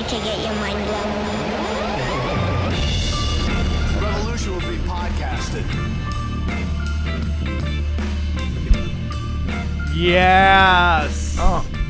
ready to get your mind blown? Revolution will be podcasted. Yes.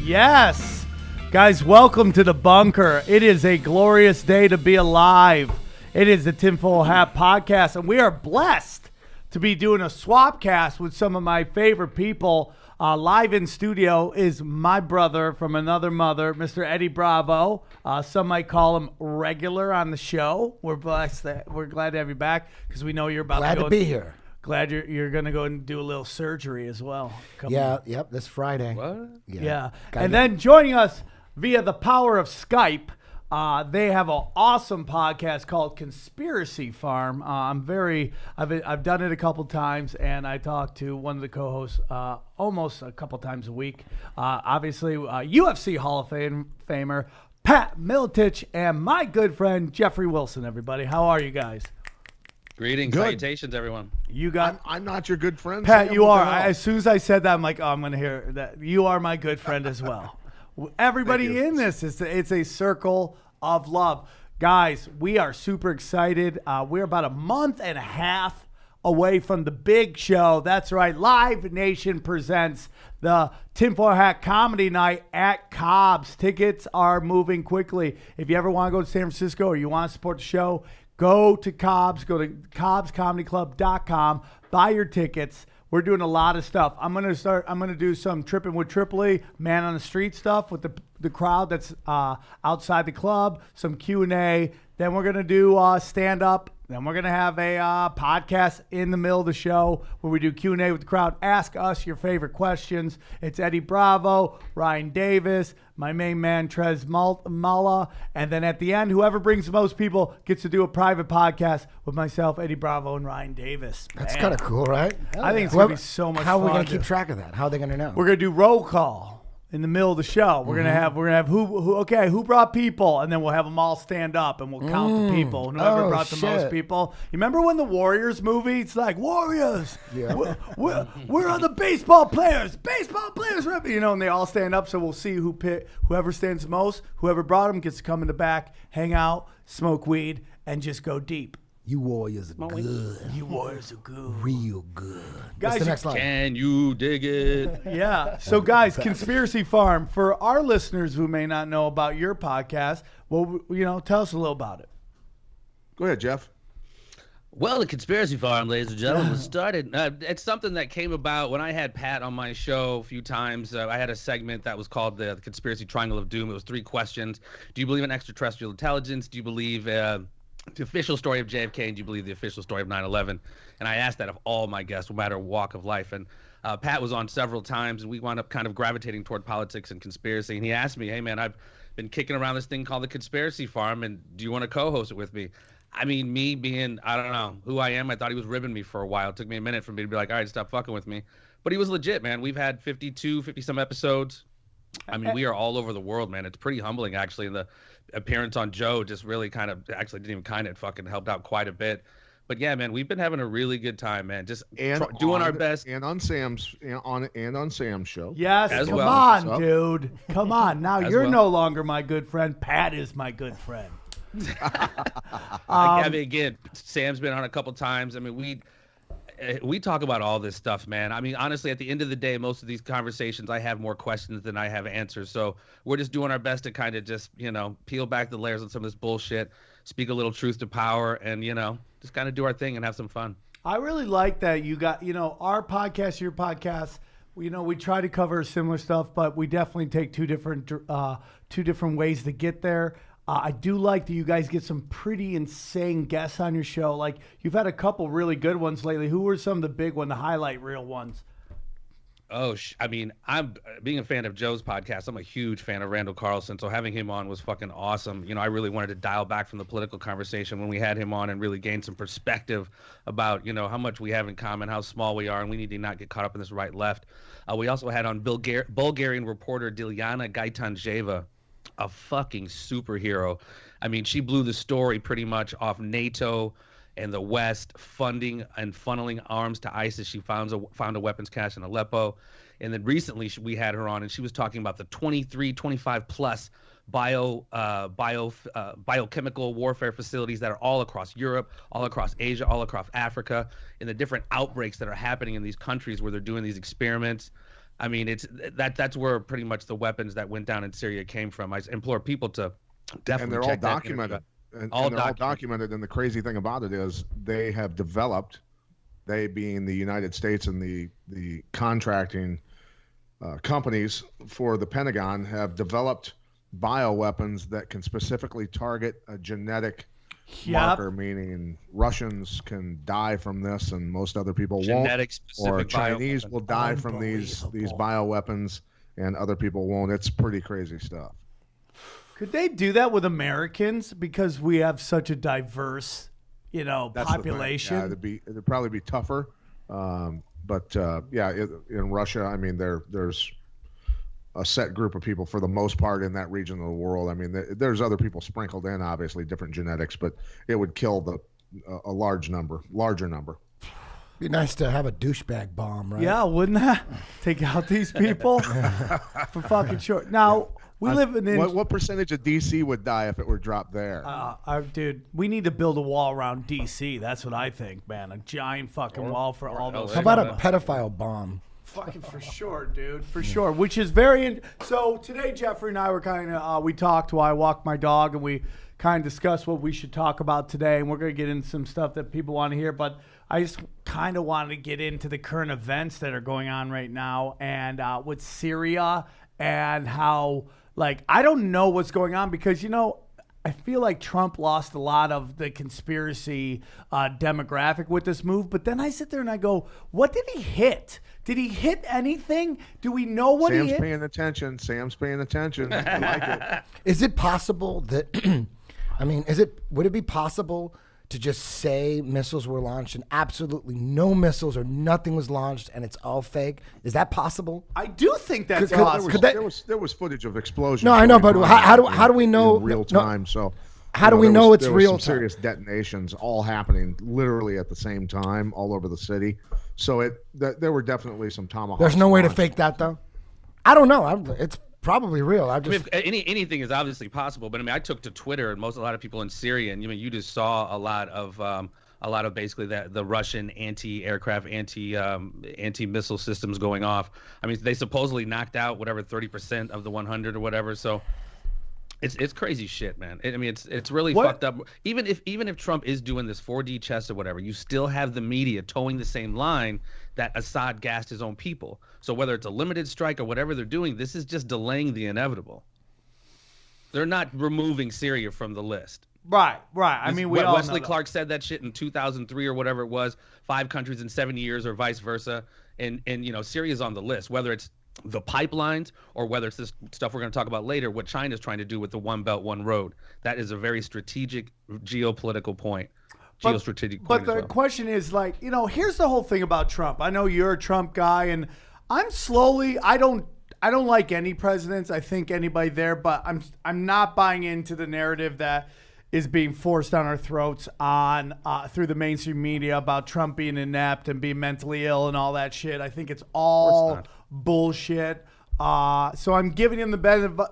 Yes. Guys, welcome to the bunker. It is a glorious day to be alive. It is the Tinfoil Hat Podcast, and we are blessed to be doing a swap cast with some of my favorite people. Live in studio is my brother from another mother, Mr. Eddie Bravo. Some might call him regular on the show. We're blessed that we're glad to have you back because we know you're about Glad to go to be here. Glad you're going to go and do a little surgery as well. Yep, this Friday. What? Yeah. Gotta And get- then joining us via the power of Skype, they have an awesome podcast called Conspiracy Farm. I've done it a couple times, and I talk to one of the co-hosts almost a couple times a week. Obviously, UFC Hall of Famer Pat Miletich and my good friend Jeffrey Wilson. Everybody, how are you guys? Greetings, Good. salutations, everyone. You got I'm not your good friend. Pat. Sam. You What are. the hell? As soon as I said that, I'm like, oh, I'm going to hear that. You are my good friend as well. Everybody Thank you. in this, it's a circle of love. Guys, we are super excited. We're about a month and a half away from the big show. That's right. Live Nation presents the Tinfoil Hat Comedy Night at Cobb's. Tickets are moving quickly. If you ever want to go to San Francisco or you want to support the show, go to Cobb's. Go to cobbscomedyclub.com. Buy your tickets. We're doing a lot of stuff. I'm gonna do some tripping with Tripoli, man on the street stuff with the crowd that's outside the club. Some Q&A. Then we're gonna do stand up. Then we're gonna have a podcast in the middle of the show where we do Q&A with the crowd. Ask us your favorite questions. It's Eddie Bravo, Ryan Davis, my main man Trez Mulla, and then at the end, whoever brings the most people gets to do a private podcast with myself, Eddie Bravo, and Ryan Davis. That's Man. kind of cool, right? I think it's gonna be so much How fun. are we going to keep track of that? How are they going to know? We're gonna do roll call in the middle of the show. We're gonna have who brought people, and then we'll have them all stand up and we'll count the people. And whoever brought the most shit. people. You remember when the Warriors movie? It's like Warriors. Yeah. Where are the baseball players? Baseball players, you know, and they all stand up. So we'll see whoever stands the most. Whoever brought them gets to come in the back, hang out, smoke weed, and just go deep. You Warriors are good. You Warriors are good. Real good. Guys, What's the next line? Can you dig it? Yeah. So, guys, Conspiracy Farm, for our listeners who may not know about your podcast, well, tell us a little about it. Go ahead, Jeff. Well, the Conspiracy Farm, ladies and gentlemen, was started. It's something that came about when I had Pat on my show a few times. I had a segment that was called the Conspiracy Triangle of Doom. It was 3 questions. Do you believe in extraterrestrial intelligence? Do you believe the official story of JFK, and do you believe the official story of 9/11? And I asked that of all my guests, no matter walk of life. And Pat was on several times, and we wound up kind of gravitating toward politics and conspiracy. And he asked me, hey, man, I've been kicking around this thing called the Conspiracy Farm, and do you want to co-host it with me? I mean, me being, I don't know who I am, I thought he was ribbing me for a while. It took me a minute for me to be like, all right, stop fucking with me. But he was legit, man. We've had 50-some episodes. I mean, we are all over the world, man. It's pretty humbling, actually. And the appearance on Joe just really fucking helped out quite a bit. But yeah, man, we've been having a really good time, man. Just doing our best. And on Sam's on Sam's show. Yes, As come well. on, What's up? dude. Come on. Now As you're well. no longer my good friend. Pat is my good friend. I mean, again, Sam's been on a couple times. I mean, we talk about all this stuff, man. I mean, honestly, at the end of the day, most of these conversations, I have more questions than I have answers. So we're just doing our best to kind of just, peel back the layers on some of this bullshit, speak a little truth to power, and, just kind of do our thing and have some fun. I really like that you got, our podcast, your podcast. We try to cover similar stuff, but we definitely take two different ways to get there. I do like that you guys get some pretty insane guests on your show. Like, you've had a couple really good ones lately. Who were some of the big ones, the highlight reel ones? Oh, I mean, I'm being a fan of Joe's podcast. I'm a huge fan of Randall Carlson, so having him on was fucking awesome. I really wanted to dial back from the political conversation when we had him on and really gain some perspective about, how much we have in common, how small we are, and we need to not get caught up in this right-left. We also had on Bulgarian reporter Dilyana Gaitanjeva, a fucking superhero. I mean, she blew the story pretty much off NATO and the West funding and funneling arms to ISIS. She found a weapons cache in Aleppo. And then recently we had her on, and she was talking about the 23, 25 plus biochemical warfare facilities that are all across Europe, all across Asia, all across Africa, in the different outbreaks that are happening in these countries where they're doing these experiments. I mean, that's where pretty much the weapons that went down in Syria came from. I implore people to definitely And they're all check that documented. And all they're all documented. And the crazy thing about it is they have developed, they being the United States and the contracting companies for the Pentagon, have developed bioweapons that can specifically target a genetic marker, meaning Russians can die from this and most other people Genetic won't, or specific Chinese bioweapon. will die from these bioweapons and other people won't. It's pretty crazy stuff. Could they do that with Americans because we have such a diverse, That's the thing. population? Yeah, it'd probably be tougher. But in Russia, I mean, there's a set group of people for the most part in that region of the world. I mean, there's other people sprinkled in, obviously different genetics, but it would kill a larger number. Be nice to have a douchebag bomb, right? Yeah, wouldn't that take out these people for fucking sure? Now we live in what percentage of DC would die if it were dropped there? dude. We need to build a wall around DC. That's what I think, man. A giant fucking wall for all those. How about a pedophile bomb? Fucking for sure, dude. For sure. Which is very. So today, Jeffrey and I were kind of we talked while I walked my dog, and we kind of discussed what we should talk about today. And we're gonna get into some stuff that people want to hear, but I just kind of wanted to get into the current events that are going on right now, and with Syria and how, like, I don't know what's going on because I feel like Trump lost a lot of the conspiracy demographic with this move. But then I sit there and I go, what did he hit? Did he hit anything? Do we know what he hit? Sam's paying attention. I like it. Is it possible that, would it be possible to just say missiles were launched and absolutely no missiles or nothing was launched and it's all fake? Is that possible? I do think that's Could- possible. could There was footage of explosions. No, I know, but going on how do we know in real no, time? So how do we know it's there real was some time? serious detonations all happening literally at the same time all over the city. So there were definitely some tomahawks. There's no way to launched. fake that, though? I don't know. It's probably real. Anything is obviously possible, but I mean, I took to Twitter and a lot of people in Syria, and you just saw a lot of basically the Russian anti-aircraft, anti-missile systems going off. I mean, they supposedly knocked out whatever 30% of the 100 or whatever. So it's crazy shit, man. I mean, it's really fucked up. Even if Trump is doing this 4D chess or whatever, you still have the media towing the same line that Assad gassed his own people. So whether it's a limited strike or whatever they're doing, this is just delaying the inevitable. They're not removing Syria from the list. Right. I mean, we all Wesley know Clark said that shit in 2003 or whatever it was, 5 countries in 7 years or vice versa. And Syria's on the list, whether it's the pipelines or whether it's this stuff we're going to talk about later, what China's trying to do with the One Belt, One Road. That is a very strategic geopolitical point. Geostrategic point But as the well. question is, like, here's the whole thing about Trump. I know you're a Trump guy, and I'm slowly. I don't like any presidents. I think anybody there, but I'm not buying into the narrative that is being forced down our throats on through the mainstream media about Trump being inept and being mentally ill and all that shit. I think it's all bullshit. So I'm giving him the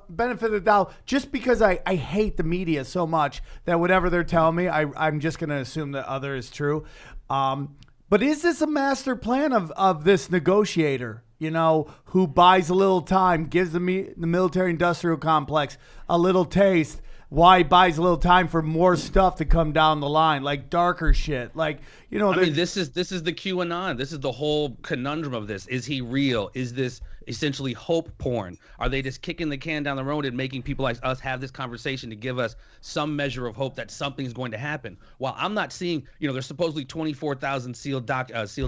benefit of the doubt just because I hate the media so much that whatever they're telling me, I'm just going to assume that other is true. But is this a master plan of this negotiator, who buys a little time, gives the military industrial complex a little taste? Why he buys a little time for more stuff to come down the line, like darker shit, like I mean, this is the QAnon. This is the whole conundrum of this. Is he real? Is this essentially hope porn? Are they just kicking the can down the road and making people like us have this conversation to give us some measure of hope that something's going to happen? While I'm not seeing, there's supposedly 24,000 sealed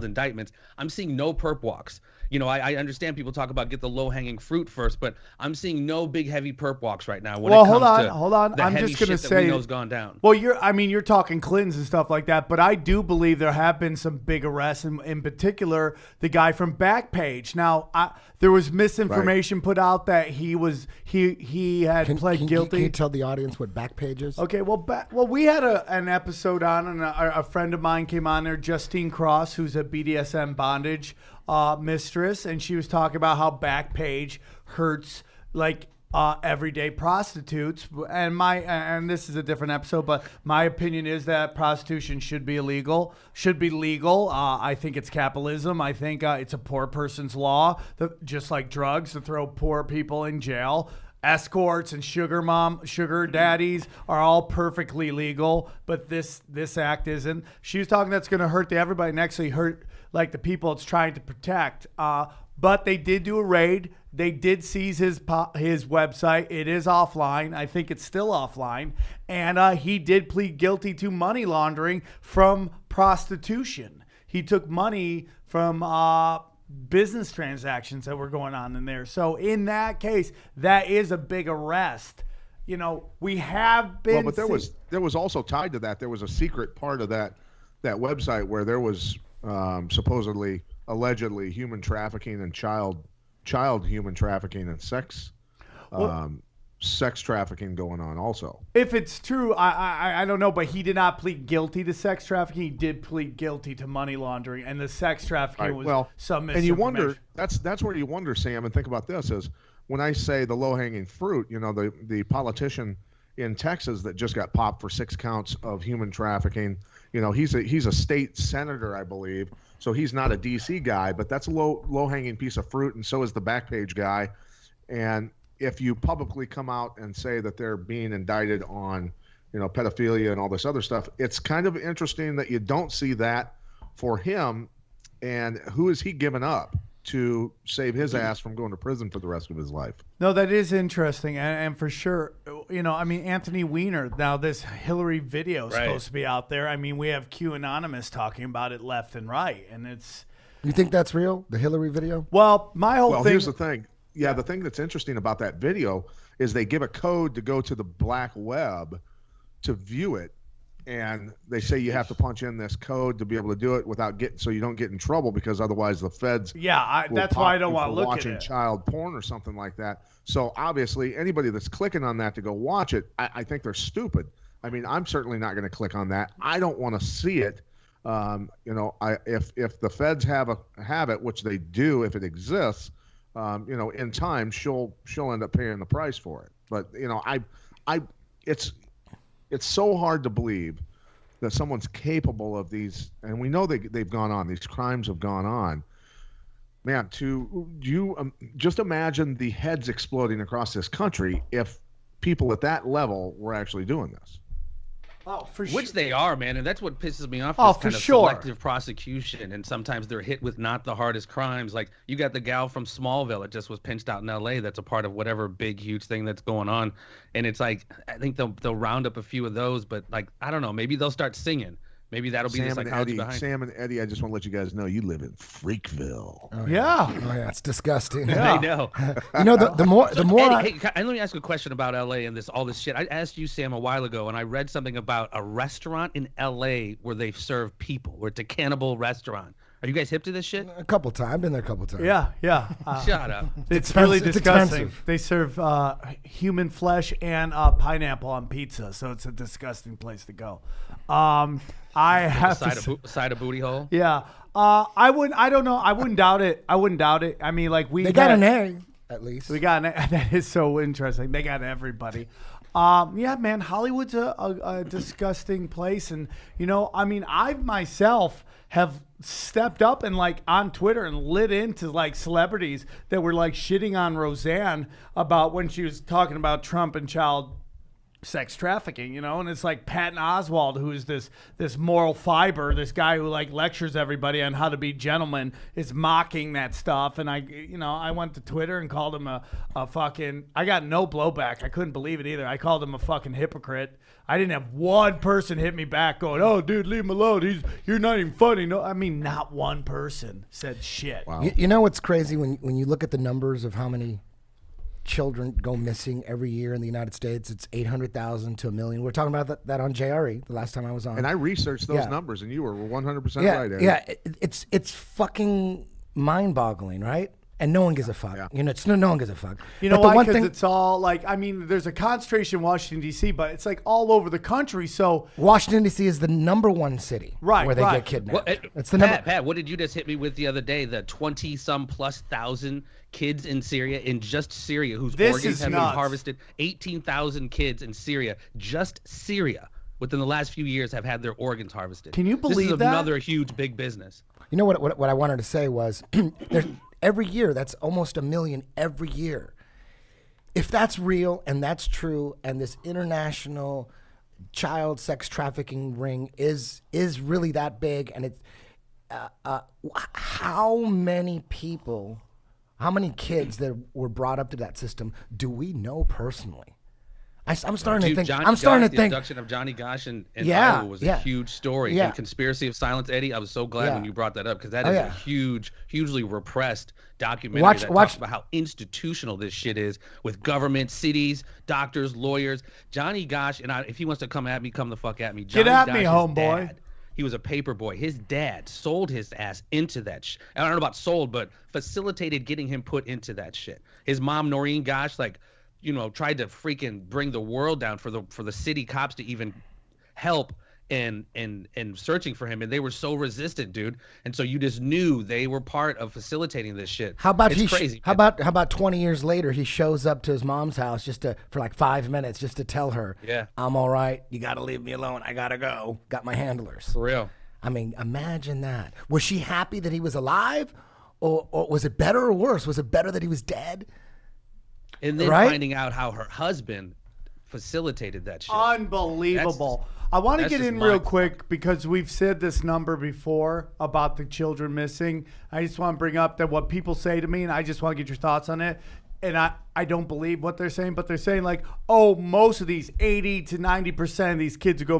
indictments. I'm seeing no perp walks. I understand people talk about get the low-hanging fruit first, but I'm seeing no big heavy perp walks right now. When hold on. The I'm heavy just gonna shit that say we know's gone down. Well, you're talking Clintons and stuff like that, but I do believe there have been some big arrests, in particular the guy from Backpage. Now, there was misinformation put out that he had pled guilty. Can you tell the audience what Backpage is? Okay, well, we had an episode on, and a friend of mine came on there, Justine Cross, who's a BDSM bondage mistress, and she was talking about how Backpage hurts, like, everyday prostitutes. And this is a different episode, but my opinion is that prostitution should be illegal. I think it's capitalism. I think it's a poor person's law, just like drugs, to throw poor people in jail. Escorts and sugar daddies are all perfectly legal, but this act isn't. She was talking that's going to hurt everybody and actually hurt like the people it's trying to protect. But they did do a raid. They did seize his website. It is offline. I think it's still offline. And he did plead guilty to money laundering from prostitution. He took money from business transactions that were going on in there. So in that case, that is a big arrest. You know, we have been. Well, but there was also tied to that. There was a secret part of that website where there was supposedly, allegedly, human trafficking and child human trafficking and sex trafficking going on also. If it's true, I don't know, but he did not plead guilty to sex trafficking. He did plead guilty to money laundering, and the sex trafficking was some misinformation. And you wonder, that's where you wonder, Sam, and think about this, is when I say the low-hanging fruit, you know, the politician in Texas that just got popped for 6 counts of human trafficking, you know, he's a state senator, I believe, so he's not a DC guy, but that's a low-hanging piece of fruit, and so is the Backpage guy. And if you publicly come out and say that they're being indicted on, you know, pedophilia and all this other stuff, it's kind of interesting that you don't see that for him. And who is he giving up to save his ass from going to prison for the rest of his life? No, that is interesting. And for sure, you know, I mean, Anthony Weiner, now this Hillary video is supposed to be out there. I mean, we have Q Anonymous talking about it left and right. And it's. You think that's real, the Hillary video? Well, my whole thing. Well, here's the thing. Yeah, the thing that's interesting about that video is they give a code to go to the black web to view it, and they say you have to punch in this code to be able to do it so you don't get in trouble, because otherwise the feds that's why I don't want to look at watching child porn or something like that. So obviously anybody that's clicking on that to go watch it, I think they're stupid. I mean, I'm certainly not going to click on that. I don't want to see it. You know, if the feds have it, which they do if it exists. You know, in time she'll end up paying the price for it. But you know, it's so hard to believe that someone's capable of these, and we know they've gone on. These crimes have gone on. Man, just imagine the heads exploding across this country if people at that level were actually doing this. Oh, for sure. Which they are, man, and that's what pisses me off. Oh, this kind for of sure. Selective prosecution, and sometimes they're hit with not the hardest crimes. Like you got the gal from Smallville that just was pinched out in L.A. That's a part of whatever big, huge thing that's going on, and it's like I think they'll round up a few of those, but like I don't know, maybe they'll start singing. Maybe that'll be Sam the psychology behind. Sam and Eddie, I just want to let you guys know you live in Freakville. Oh, yeah. Oh yeah, it's disgusting. Yeah. I know. You know, the more Eddie, hey, let me ask you a question about LA and all this shit. I asked you, Sam, a while ago, and I read something about a restaurant in LA where they serve people, where it's a cannibal restaurant. Are you guys hip to this shit? a couple times. I've been there a couple times. Yeah. Shut up. It's really It's disgusting. expensive. They serve human flesh and pineapple on pizza, so it's a disgusting place to go. I have Side of booty hole. Yeah. I don't know. I wouldn't doubt it. I mean, like They got an A at least. We got that is so interesting. They got everybody. Yeah, man, Hollywood's a disgusting place, and you know, I mean, I myself have stepped up and like on Twitter and lit into like celebrities that were like shitting on Roseanne about when she was talking about Trump and child sex trafficking, you know, and it's like Patton Oswalt, who's this moral fiber, this guy who like lectures everybody on how to be gentlemen, is mocking that stuff. And I went to Twitter and called him a fucking, I got no blowback. I couldn't believe it either. I called him a fucking hypocrite. I didn't have one person hit me back going, "Oh, dude, leave him alone. You're not even funny." No, I mean, not one person said shit. Wow. You know what's crazy when you look at the numbers of how many children go missing every year in the United States? It's 800,000 to 1 million. We're talking about that on JRE the last time I was on. And I researched those numbers, and you were 100% right, Eddie. Yeah, it's fucking mind-boggling, right? And no one gives a fuck. Yeah. You know, no one gives a fuck. You know But the why? one Because thing, it's all like, I mean, there's a concentration in Washington, D.C., but it's like all over the country. So, Washington, D.C. is the #1 city Right, where they right. get kidnapped. Well, It's the number. Pat, what did you just hit me with the other day? The 20-some plus thousand kids in Syria, in just Syria, whose This organs is have nuts. been harvested. 18,000 kids in Syria, just Syria, within the last few years, have had their organs harvested. Can you This believe is that? another huge, big business. You know what I wanted to say was, every year, that's almost 1 million every year. If that's real and that's true, and this international child sex trafficking ring is really that big, and it's how many people, how many kids that were brought up to that system do we know personally? I'm starting to think. The abduction of Johnny Gosh in Iowa was a huge story. Yeah. And Conspiracy of Silence, Eddie, I was so glad when you brought that up, because that is a huge, hugely repressed documentary that talks about how institutional this shit is, with government, cities, doctors, lawyers. Johnny Gosh, and if he wants to come at me, come the fuck at me. Get Johnny at me, Gosh's homeboy. dad, he was a paper boy. His dad sold his ass into that I don't know about sold, but facilitated getting him put into that shit. His mom, Noreen Gosh, tried to freaking bring the world down for the city cops to even help in searching for him, and they were so resistant, dude. And so you just knew they were part of facilitating this shit. How about it's crazy? How about 20 years later he shows up to his mom's house for like 5 minutes just to tell her, Yeah. I'm all right. You got to leave me alone. I got to go. Got my handlers. For real. I mean, imagine that. Was she happy that he was alive, or was it better or worse? Was it better that he was dead? And then Right? finding out how her husband facilitated that shit. unbelievable. I want to that's get just in real mind-blowing. quick because we've said this number before about the children missing. I just want to bring up that what people say to me, and I just want to get your thoughts on it. And I don't believe what they're saying, but they're saying like, oh, most of these 80 to 90% of these kids who go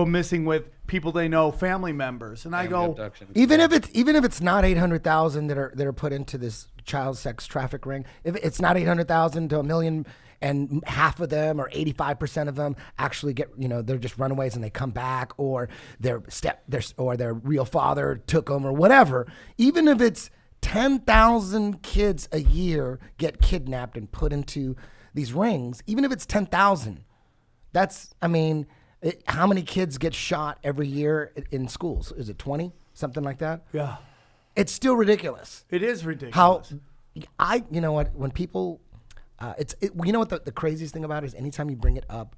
missing with people they know, family members. And I go, Abduction. Even if it's not 800,000 that are put into this child sex traffic ring, if it's not 800,000 to 1 million, and half of them or 85% of them actually get, they're just runaways and they come back, or their real father took them or whatever. Even if it's 10,000 kids a year get kidnapped and put into these rings, even if it's 10,000, how many kids get shot every year in schools? Is it 20? Something like that? yeah, It's still ridiculous. it is ridiculous. You know what, when people, you know what the craziest thing about it is, anytime you bring it up,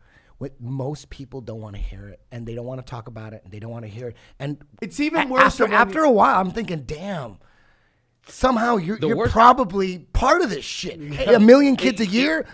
most people don't want to hear it, and they don't want to talk about it, and they don't want to hear it. And It's even worse after a while, I'm thinking, damn, somehow you're worst- probably part of this shit. Hey, 1 million kids a year,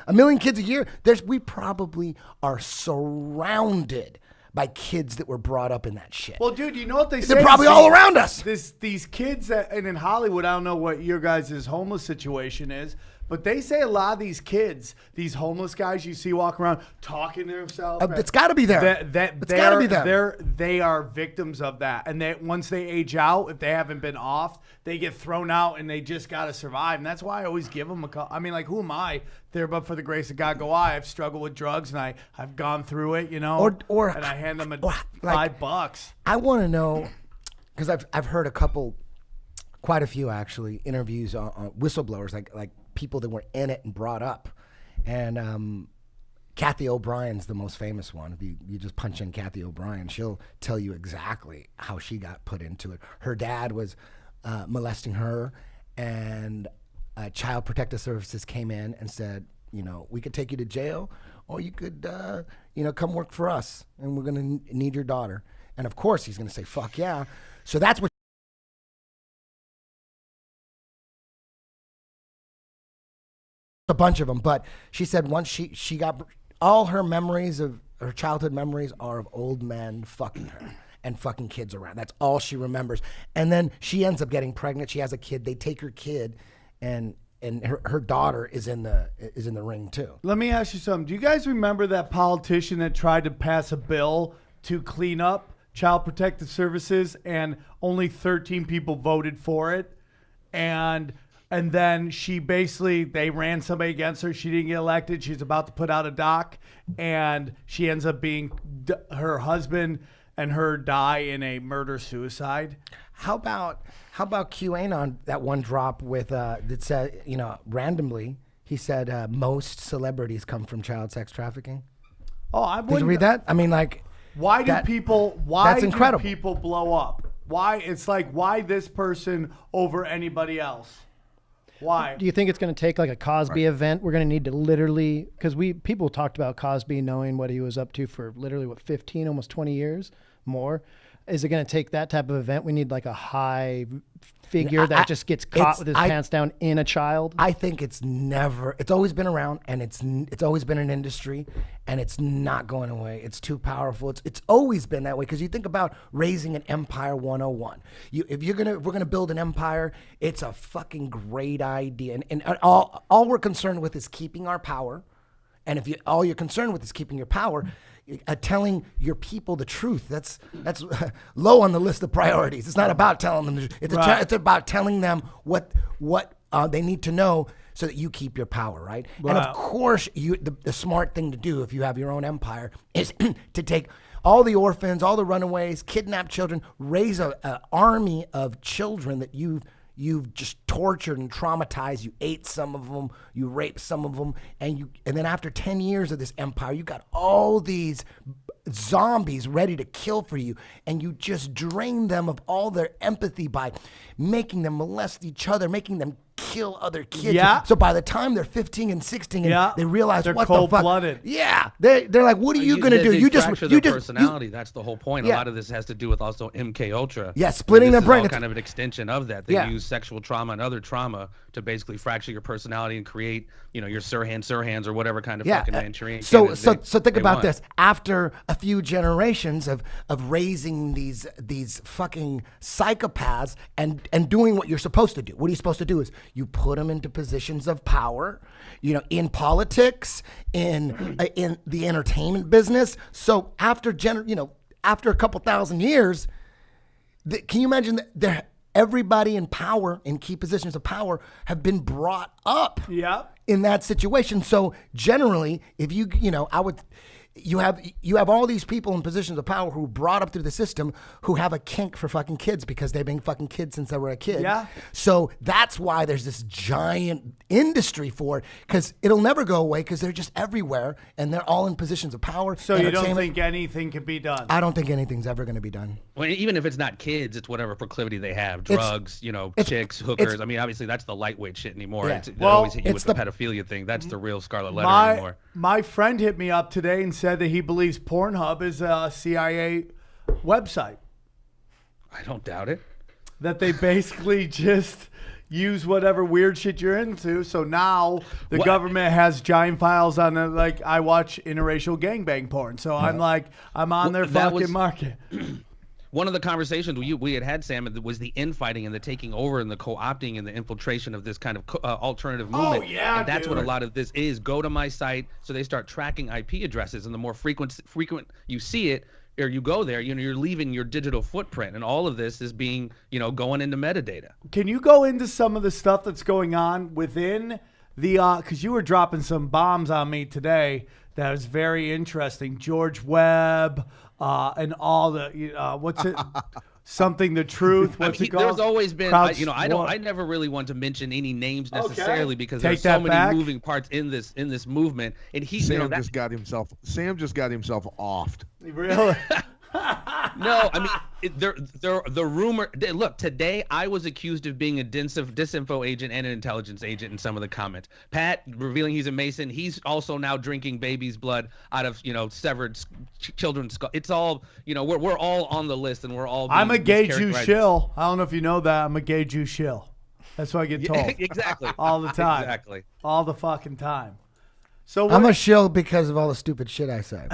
we probably are surrounded by kids that were brought up in that shit. Well, dude, you know what they say? They're probably all around us. These kids and in Hollywood, I don't know what your guys' homeless situation is, but they say a lot of these kids, these homeless guys you see walk around talking to themselves. It's got to be them. It's got to be them. They are victims of that, and once they age out, if they haven't been off, they get thrown out, and they just got to survive. And that's why I always give them a call. I mean, like, who am I? There, but for the grace of God, go I. I've struggled with drugs, and I've gone through it, and I hand them $5. I want to know, because I've heard quite a few actually, interviews on whistleblowers, like people that were in it and brought up. And Kathy O'Brien's the most famous one. If you just punch in Kathy O'Brien, she'll tell you exactly how she got put into it. Her dad was molesting her, and Child Protective Services came in and said, we could take you to jail, or you could, come work for us, and we're going to need your daughter. And of course, he's going to say, fuck yeah. So that's what a bunch of them. But she said once she got all her memories of her childhood memories are of old men fucking her and fucking kids around. That's all she remembers. And then she ends up getting pregnant. She has a kid. They take her kid, and her daughter is in the ring too. Let me ask you something. Do you guys remember that politician that tried to pass a bill to clean up Child Protective Services, and only 13 people voted for it? And then they ran somebody against her. She didn't get elected. She's about to put out a doc, and she ends up being, her husband and her die in a murder-suicide. How about QAnon, that one drop with that said, randomly he said most celebrities come from child sex trafficking. Oh, I Did you read that? I mean, like, why do people blow up? Why this person over anybody else? Why? Do you think it's going to take like a Cosby event? We're going to need to literally, because people talked about Cosby knowing what he was up to for literally 15, almost 20 years more. Is it going to take that type of event? We need like a high figure that just gets caught with his pants down in a child. I think it's always been around, and it's always been an industry, and it's not going away. It's too powerful. It's always been that way, because you think about raising an empire 101. If we're gonna build an empire, it's a fucking great idea, and all we're concerned with is keeping our power. And if all you're concerned with is keeping your power, telling your people the truth, that's low on the list of priorities. It's not about telling them the truth. It's about telling them what they need to know so that you keep your power, right? Wow. And of course, the smart thing to do if you have your own empire is to take all the orphans, all the runaways, kidnap children, raise an army of children that you've just tortured and traumatized. You ate some of them, you raped some of them, and then after 10 years of this empire, you got all these zombies ready to kill for you, and you just drain them of all their empathy by making them molest each other, making them kill other kids. Yeah. So by the time they're 15 and 16 and they realize they're what the fuck. cold-blooded. Yeah. They're like, what are you going to do? You just personality. That's the whole point. Yeah. A lot of this has to do with also MK Ultra. Yeah, splitting their brain. All kind of an extension of that. They use sexual trauma and other trauma to basically fracture your personality and create, your Sirhans or whatever kind of fucking Manchurian. So think about this. After a few generations of raising these fucking psychopaths and doing what you're supposed to do. What are you supposed to do is you put them into positions of power, in politics, in the entertainment business. So after a couple thousand years, can you imagine that everybody in power, in key positions of power, have been brought up in that situation? So generally, if you have all these people in positions of power who were brought up through the system who have a kink for fucking kids because they've been fucking kids since they were a kid. Yeah. So that's why there's this giant industry for it, because it'll never go away, because they're just everywhere and they're all in positions of power. So you don't think anything can be done? I don't think anything's ever going to be done. Well, even if it's not kids, it's whatever proclivity they have. Drugs, chicks, hookers. I mean, obviously that's the lightweight shit anymore. Yeah. They always hit you with the pedophilia thing. That's the real scarlet letter anymore. My friend hit me up today and said that he believes Pornhub is a CIA website. I don't doubt it. That they basically just use whatever weird shit you're into. So now the government has giant files on it. Like, I watch interracial gangbang porn. So I'm on their fucking market. One of the conversations we had, Sam, was the infighting and the taking over and the co-opting and the infiltration of this kind of alternative movement. Oh, yeah, and that's dude. what a lot of this is. Go to my site. So they start tracking IP addresses, and the more frequent you see it, or you go there, you're leaving your digital footprint, and all of this is being, going into metadata. Can you go into some of the stuff that's going on within the, because you were dropping some bombs on me today that was very interesting. George Webb, and all the, what's it? Something the truth. What's it called? There's always been, I never really want to mention any names necessarily because there's so many moving parts in this movement. And Sam just got himself offed. Really? No, I mean, the rumor. Look, today I was accused of being a disinfo agent and an intelligence agent in some of the comments. Pat revealing he's a Mason. He's also now drinking baby's blood out of severed children's skull. It's all we're all on the list, and we're all. I'm a gay Jew shill. I don't know if you know that. I'm a gay Jew shill. That's what I get told. Exactly. All the time. Exactly. All the fucking time. So I'm a shill because of all the stupid shit I said.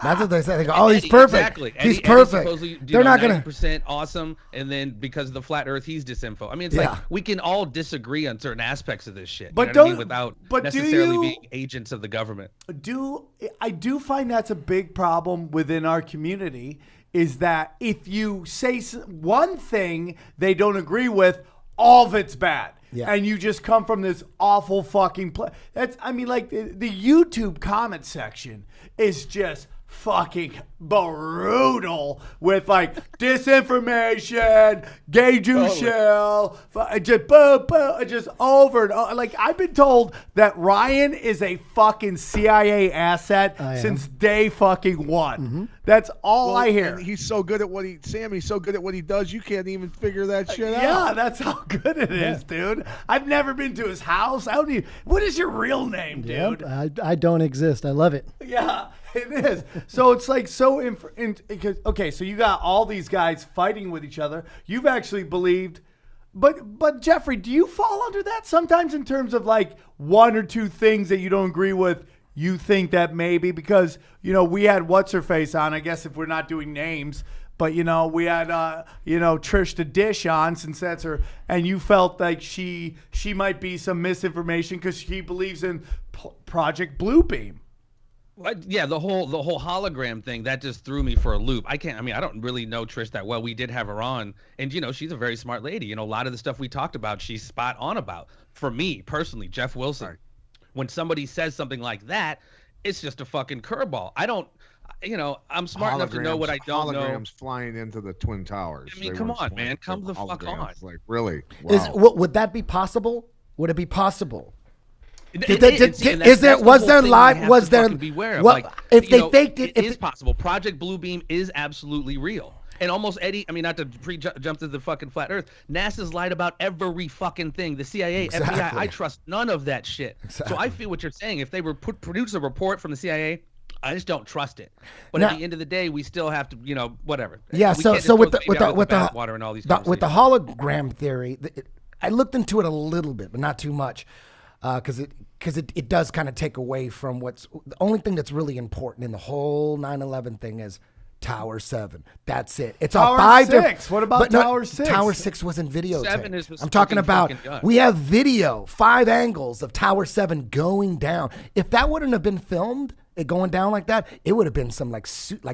That's what they say. They go, "Oh, he's perfect. Exactly. He's perfect." They're not gonna 90% awesome, and then because of the flat Earth, he's disinfo. I mean, it's like we can all disagree on certain aspects of this shit, but without necessarily being agents of the government. I do find that's a big problem within our community. Is that if you say one thing they don't agree with, all of it's bad. Yeah. And you just come from this awful fucking place. The YouTube comment section is just fucking brutal with like disinformation, gay Jew shell, just boo, boo, just over and over. Like I've been told that Ryan is a fucking CIA asset since day fucking one. Mm-hmm. That's all I hear. And he's so good at what Sammy's so good at what he does, you can't even figure that shit out. Yeah, that's how good it is, dude. I've never been to his house. I don't even. What is your real name, dude? Yep, I don't exist. I love it. Yeah, it is. So it's like so. Because okay, so you got all these guys fighting with each other. You've actually believed, but Jeffrey, do you fall under that sometimes in terms of like one or two things that you don't agree with? You think that maybe because we had what's her face on. I guess if we're not doing names. But, we had, Trish the Dish on since that's her. And you felt like she might be some misinformation because she believes in Project Bluebeam. Yeah, the whole hologram thing, that just threw me for a loop. I don't really know Trish that well. We did have her on. And, she's a very smart lady. A lot of the stuff we talked about, she's spot on about. For me, personally, Jeff Wilson, when somebody says something like that, it's just a fucking curveball. I'm smart enough to know what I don't know. Holograms flying into the Twin Towers. I mean, come on, man. Come the fuck on. Like, really? Wow. Would that be possible? Would it be possible? Was there live? Was there? Beware of. Well, if they faked it, it is possible. Project Bluebeam is absolutely real. And almost not to jump to the fucking flat Earth. NASA's lied about every fucking thing. The CIA, FBI, I trust none of that shit. Exactly. So I feel what you're saying. If they were produce a report from the CIA, I just don't trust it. But at the end of the day, we still have to, whatever. Yeah. So with the hologram theory, I looked into it a little bit, but not too much, because it does kind of take away from the only thing that's really important in the whole 9/11 thing is Tower 7. That's it. It's Tower 6. What about Tower 6? Tower 6 wasn't videotaped. 7 is I'm talking about, we have video, 5 angles of Tower 7 going down. If that wouldn't have been filmed, it going down like that, it would have been some like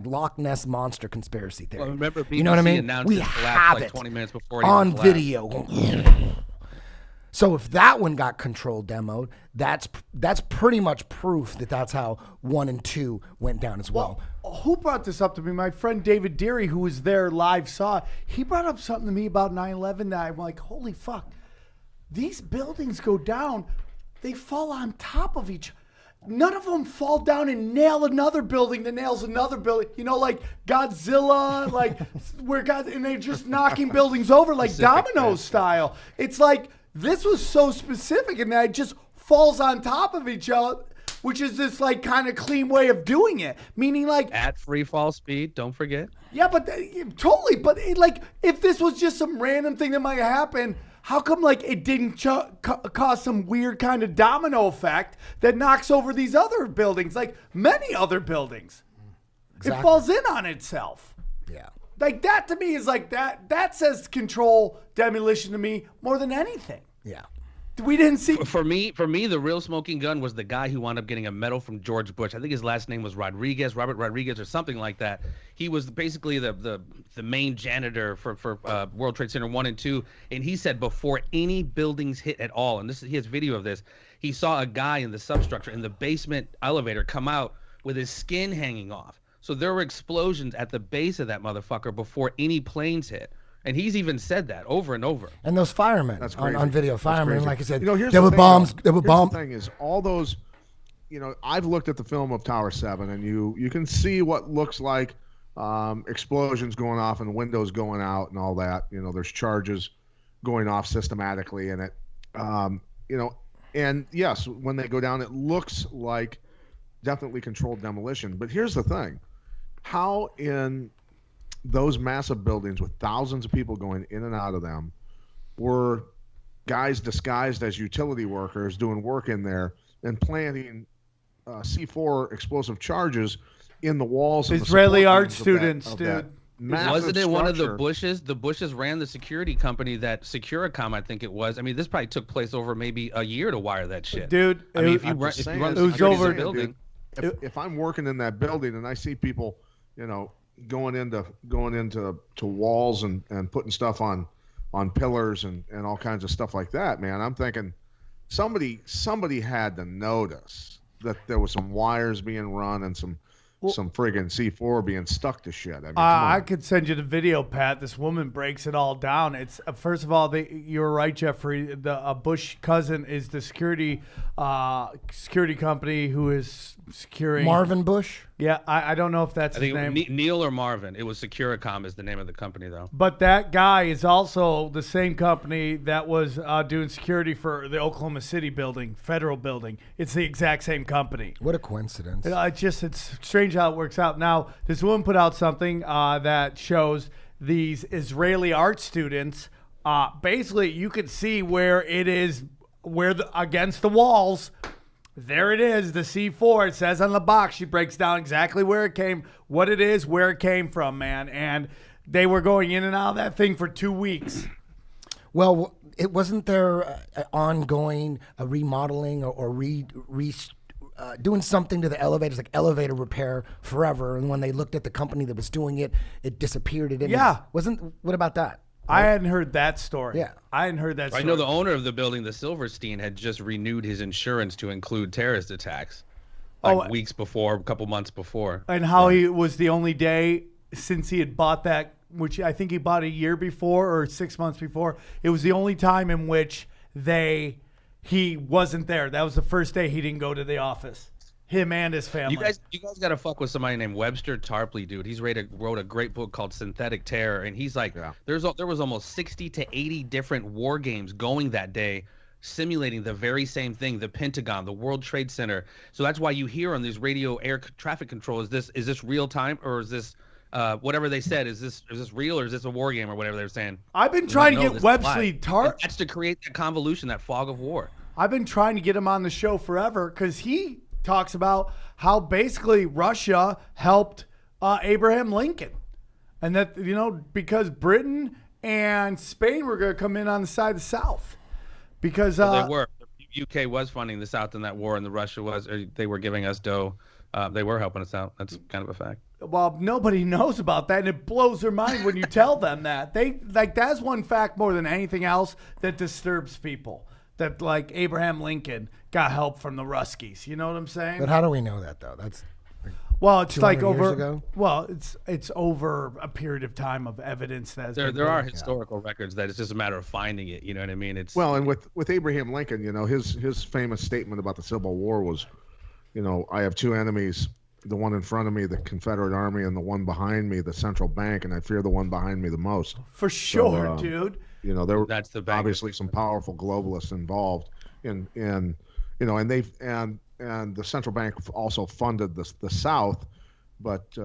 Loch Ness monster conspiracy theory. Well, remember BBC you know what I mean? We have it 20 minutes before on video. So if that one got controlled demoed, that's pretty much proof that that's how 1 and 2 went down as well. Who brought this up to me? My friend David Deary, who was there live, saw it. He brought up something to me about 9/11 that I'm like, holy fuck. These buildings go down, they fall on top of each other. None of them fall down and nail another building that nails another building. Like Godzilla, and they're just knocking buildings over like domino style. It's like this was so specific and that it just falls on top of each other, which is this like kind of clean way of doing it. Meaning like at free fall speed, don't forget. Yeah, but totally. But if this was just some random thing that might happen, how come it didn't cause some weird kind of domino effect that knocks over these other buildings, like many other buildings? Exactly. It falls in on itself. Yeah. Like that to me is like that. That says control demolition to me more than anything. Yeah. We didn't see. For me, the real smoking gun was the guy who wound up getting a medal from George Bush. I think his last name was Robert Rodriguez or something like that. He was basically the main janitor for World Trade Center 1 and 2. And he said before any buildings hit at all, and he has video of this, he saw a guy in the substructure in the basement elevator come out with his skin hanging off. So there were explosions at the base of that motherfucker before any planes hit. And he's even said that over and over. And those firemen on video, like I said, here's there were bombs. The thing is, all those, I've looked at the film of Tower 7, and you can see what looks like explosions going off and windows going out and all that. There's charges going off systematically in it. And yes, when they go down, it looks like definitely controlled demolition. But here's the thing: how in those massive buildings with thousands of people going in and out of them were guys disguised as utility workers doing work in there and planting C4 explosive charges in the walls of Israeli art students, dude. Wasn't it one of the Bushes? The Bushes ran the security company that Securicom, I think it was. I mean, this probably took place over maybe a year to wire that shit. Dude, if you run the building. If I'm working in that building and I see people, going into walls and putting stuff on pillars and all kinds of stuff like that, man, I'm thinking somebody had to notice that there was some wires being run and some some friggin' C4 being stuck to shit. I mean, come I on. could send you the video, Pat. This woman breaks it all down. It's first of all, you're right, Jeffrey. The Bush cousin is the security company who is securing Marvin Bush. Yeah, I don't know if that's I his think name. Neil or Marvin. It was Securicom is the name of the company, though. But that guy is also the same company that was doing security for the Oklahoma City building, federal building. It's the exact same company. What a coincidence. It's strange how it works out. Now, this woman put out something that shows these Israeli art students. Basically, you could see where it is, against the walls. There it is, the C4. It says on the box. She breaks down exactly where it came, what it is, where it came from, man. And they were going in and out of that thing for 2 weeks. Well, it wasn't there ongoing remodeling or doing something to the elevators, like elevator repair forever. And when they looked at the company that was doing it, it disappeared. It didn't. Yeah. What about that? I hadn't heard that story. Yeah. I hadn't heard that story. I know the owner of the building, the Silverstein, had just renewed his insurance to include terrorist attacks. Weeks before, a couple months before. And how he was the only day since he had bought that, which I think he bought a year before or 6 months before. It was the only time in which he wasn't there. That was the first day he didn't go to the office. Him and his family. You guys got to fuck with somebody named Webster Tarpley, dude. He's wrote a great book called Synthetic Terror, and he's like, there was almost 60 to 80 different war games going that day, simulating the very same thing: the Pentagon, the World Trade Center. So that's why you hear on these radio air traffic control, is this real time, or is this whatever they said? Is this real, or is this a war game, or whatever they're saying? I've been trying to get Webster Tarpley. That's to create that convolution, that fog of war. I've been trying to get him on the show forever because he talks about how basically Russia helped Abraham Lincoln, and that because Britain and Spain were going to come in on the side of the South because they were. The UK was funding the South in that war, and they were giving us dough. They were helping us out. That's kind of a fact. Well, nobody knows about that, and it blows their mind when you tell them that. That's one fact more than anything else that disturbs people. That Abraham Lincoln got help from the Ruskies. You know what I'm saying? But how do we know that though? That's it's like 200 years over. ago? Well, it's over a period of time of evidence that there are historical records that it's just a matter of finding it. You know what I mean? It's Well, and with Abraham Lincoln, his famous statement about the Civil War was, I have two enemies: the one in front of me, the Confederate Army, and the one behind me, the central bank, and I fear the one behind me the most. For sure, dude. There were That's the obviously some powerful globalists involved and the central bank also funded the South, but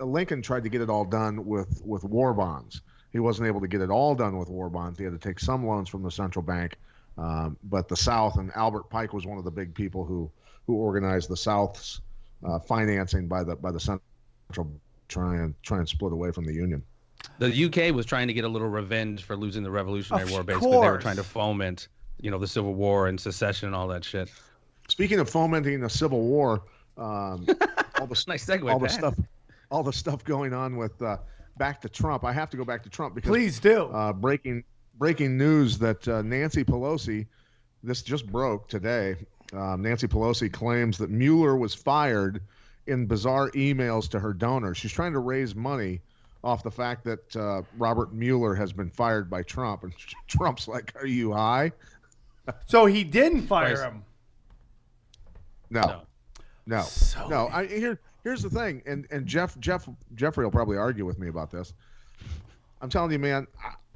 Lincoln tried to get it all done with war bonds. He wasn't able to get it all done with war bonds. He had to take some loans from the central bank, but the South, and Albert Pike was one of the big people who organized the South's financing by the central try and split away from the Union. The UK was trying to get a little revenge for losing the Revolutionary War. Basically, they were trying to foment, the Civil War and secession and all that shit. Speaking of fomenting the Civil War, all the nice segue, all the stuff going on with back to Trump. I have to go back to Trump because please do. Breaking news that Nancy Pelosi, this just broke today. Nancy Pelosi claims that Mueller was fired in bizarre emails to her donors. She's trying to raise money off the fact that Robert Mueller has been fired by Trump, and Trump's like, "Are you high?" So he didn't fire him. No. Here's the thing, and Jeffrey will probably argue with me about this. I'm telling you, man,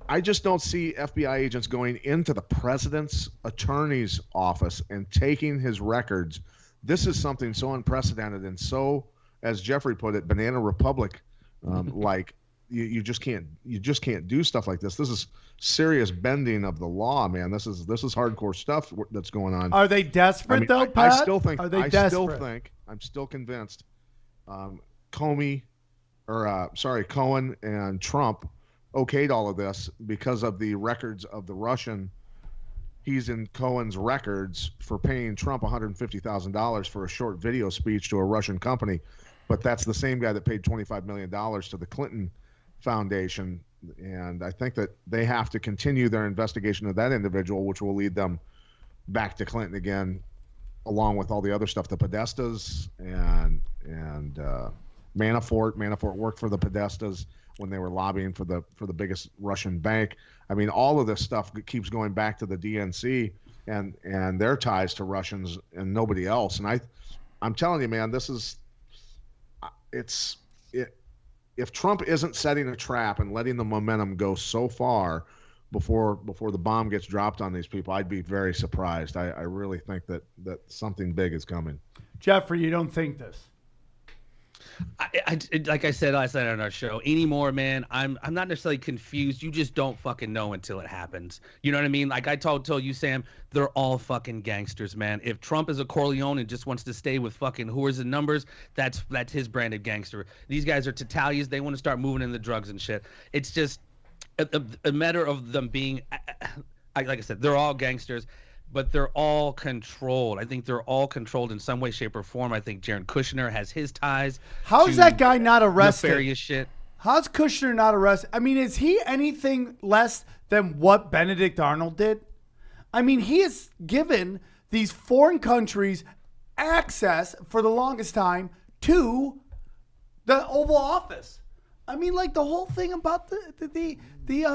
I just don't see FBI agents going into the president's attorney's office and taking his records. This is something so unprecedented and so, as Jeffrey put it, Banana Republic. Like you just can't do stuff like this. This is serious bending of the law, man. This is hardcore stuff that's going on. Are they desperate though, Pat? I'm still convinced. Cohen and Trump okayed all of this because of the records of the Russian. He's in Cohen's records for paying Trump $150,000 for a short video speech to a Russian company. But that's the same guy that paid $25 million to the Clinton Foundation. And I think that they have to continue their investigation of that individual, which will lead them back to Clinton again, along with all the other stuff, the Podestas and Manafort worked for the Podestas when they were lobbying for the biggest Russian bank. I mean, all of this stuff keeps going back to the DNC and their ties to Russians and nobody else. And I'm telling you, man, if Trump isn't setting a trap and letting the momentum go so far before the bomb gets dropped on these people, I'd be very surprised. I really think that something big is coming. Jeffrey, you don't think this? Like I said last night on our show, anymore, man, I'm not necessarily confused. You just don't fucking know until it happens. You know what I mean? Like I told you, Sam, they're all fucking gangsters, man. If Trump is a Corleone and just wants to stay with fucking whores and numbers, that's his branded gangster. These guys are Tatalias. They want to start moving in the drugs and shit. It's just a matter of them being, like I said, they're all gangsters. But they're all controlled. I think they're all controlled in some way, shape, or form. I think Jared Kushner has his ties. How's that guy not arrested? Nefarious shit. How's Kushner not arrested? I mean, is he anything less than what Benedict Arnold did? I mean, he has given these foreign countries access for the longest time to the Oval Office. I mean, like the whole thing about the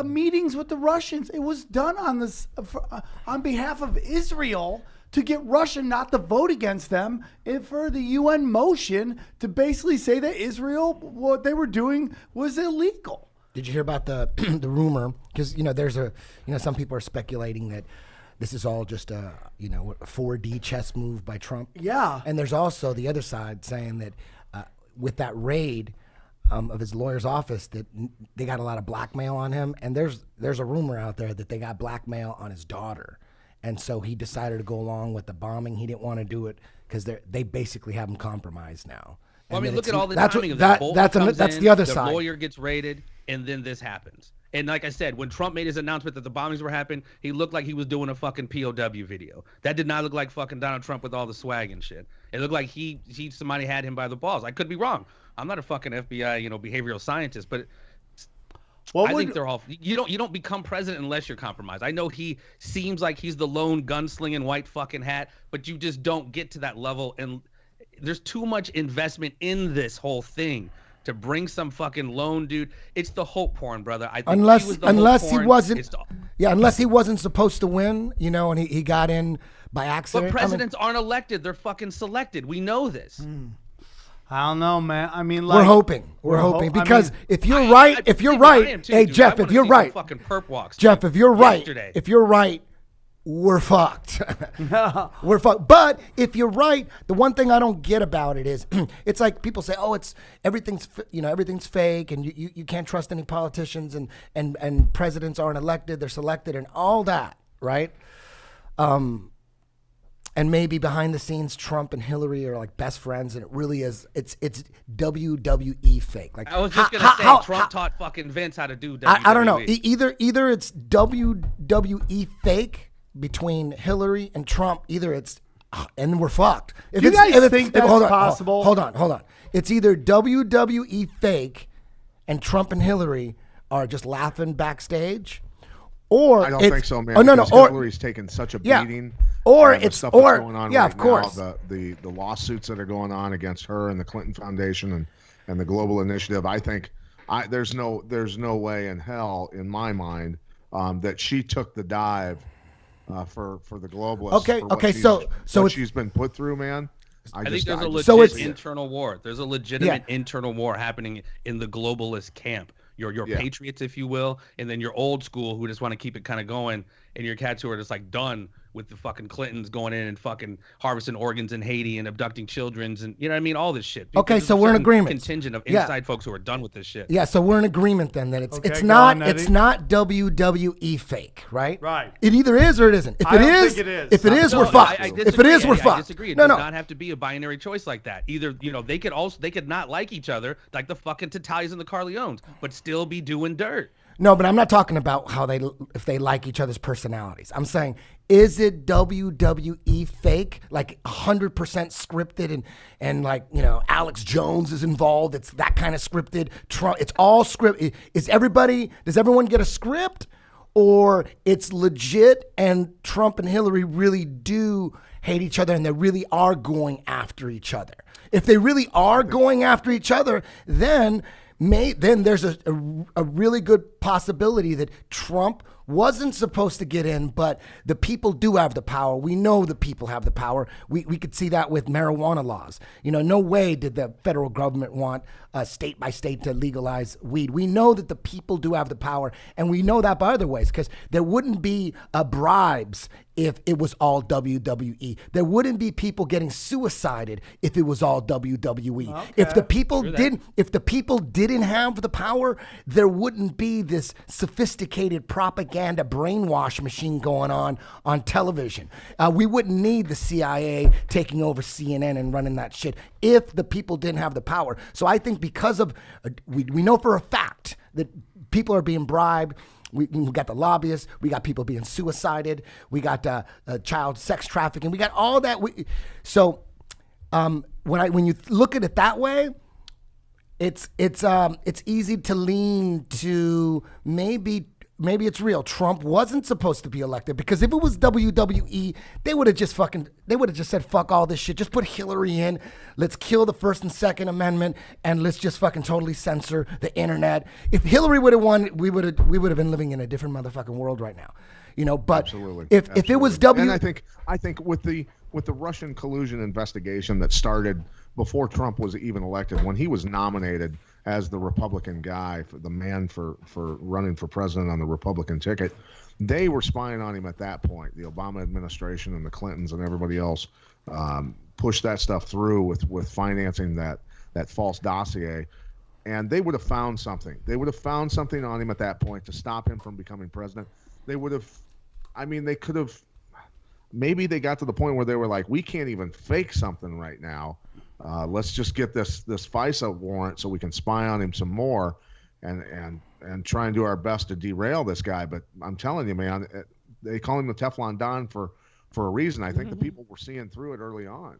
meetings with the Russians, it was done on behalf of Israel to get Russia not to vote against them and for the UN motion to basically say that Israel, what they were doing was illegal. Did you hear about the the rumor? Because some people are speculating that this is all just a 4D chess move by Trump. Yeah, and there's also the other side saying that with that raid of his lawyer's office, that they got a lot of blackmail on him, and there's a rumor out there that they got blackmail on his daughter, and so he decided to go along with the bombing. He didn't want to do it because they basically have him compromised now. Well, I mean, look at all the that's timing what, of that. that. That's the other side. The lawyer gets raided, and then this happens. And like I said, when Trump made his announcement that the bombings were happening, he looked like he was doing a fucking POW video. That did not look like fucking Donald Trump with all the swag and shit. It looked like somebody had him by the balls. I could be wrong. I'm not a fucking FBI, behavioral scientist, but I think they're all. You don't become president unless you're compromised. I know he seems like he's the lone gunslinging white fucking hat, but you just don't get to that level. And there's too much investment in this whole thing to bring some fucking lone dude. It's the hope porn, brother. I think unless he wasn't supposed to win, and he got in by accident. But presidents aren't elected; they're fucking selected. We know this. I don't know, man. I mean, we're hoping because if you're right, hey Jeff, if you're right, fucking perp walks. Jeff, if you're right, we're fucked. We're fucked. But if you're right, the one thing I don't get about it is, it's like people say, oh, everything's fake, and you can't trust any politicians, and presidents aren't elected, they're selected, and all that, right? And maybe behind the scenes, Trump and Hillary are like best friends, and it really is. It's WWE fake. Like I was just gonna say, Trump taught fucking Vince how to do WWE. I don't know. Either it's WWE fake between Hillary and Trump. Either it's and we're fucked. Do you guys think that's possible? Hold on. It's either WWE fake and Trump and Hillary are just laughing backstage. Or I don't think so, man. No. Hillary's taken such a beating. Or it's stuff that's going on right of course. Now, the lawsuits that are going on against her and the Clinton Foundation and the Global Initiative. I think there's no way in hell in my mind that she took the dive for the globalists. Okay. So she's been put through, man. I think there's a legit internal war. There's a legitimate internal war happening in the globalist camp. Your patriots, if you will, and then your old school who just want to keep it kind of going, and your cats who are just like done with the fucking Clintons going in and fucking harvesting organs in Haiti and abducting children's and you know what I mean, all this shit. Okay, so we're in agreement. Contingent of inside folks who are done with this shit. Yeah, so we're in agreement then that it's not WWE fake, right? Right. It either is or it isn't. If it is, we're fucked. If it is, we're fucked. I disagree. It does not have to be a binary choice like that. Either they could not like each other like the fucking Tatalias and the Corleones, but still be doing dirt. No, but I'm not talking about if they like each other's personalities. I'm saying, is it WWE fake, like 100% scripted, and like Alex Jones is involved? It's that kind of scripted. It's all script. Does everyone get a script, or it's legit? And Trump and Hillary really do hate each other, and they really are going after each other. If they really are going after each other, then there's a really good possibility that Trump wasn't supposed to get in, but the people do have the power. We know the people have the power. We could see that with marijuana laws. No way did the federal government want state by state to legalize weed. We know that the people do have the power, and we know that by other ways, because there wouldn't be bribes if it was all WWE. There wouldn't be people getting suicided if it was all WWE. Okay. If the people didn't have the power, there wouldn't be this sophisticated propaganda brainwash machine going on television. We wouldn't need the CIA taking over CNN and running that shit if the people didn't have the power. So I think because of we know for a fact that people are being bribed. We got the lobbyists. We got people being suicided. We got child sex trafficking. We got all that. So when you look at it that way, it's easy to lean to maybe it's real. Trump wasn't supposed to be elected, because if it was WWE, they would have just said fuck all this shit. Just put Hillary in. Let's kill the First and Second Amendment, and let's just fucking totally censor the internet. If Hillary would have won, we would have been living in a different motherfucking world right now. But Absolutely. if it was And I think with the Russian collusion investigation that started before Trump was even elected, when he was nominated as the Republican guy, the man for running for president on the Republican ticket, they were spying on him at that point. The Obama administration and the Clintons and everybody else pushed that stuff through with financing that false dossier, and they would have found something. They would have found something on him at that point to stop him from becoming president. They would have, they could have. Maybe they got to the point where they were like, we can't even fake something right now. Let's just get this FISA warrant so we can spy on him some more, and try and do our best to derail this guy. But I'm telling you, man, they call him the Teflon Don for a reason. I think the people were seeing through it early on.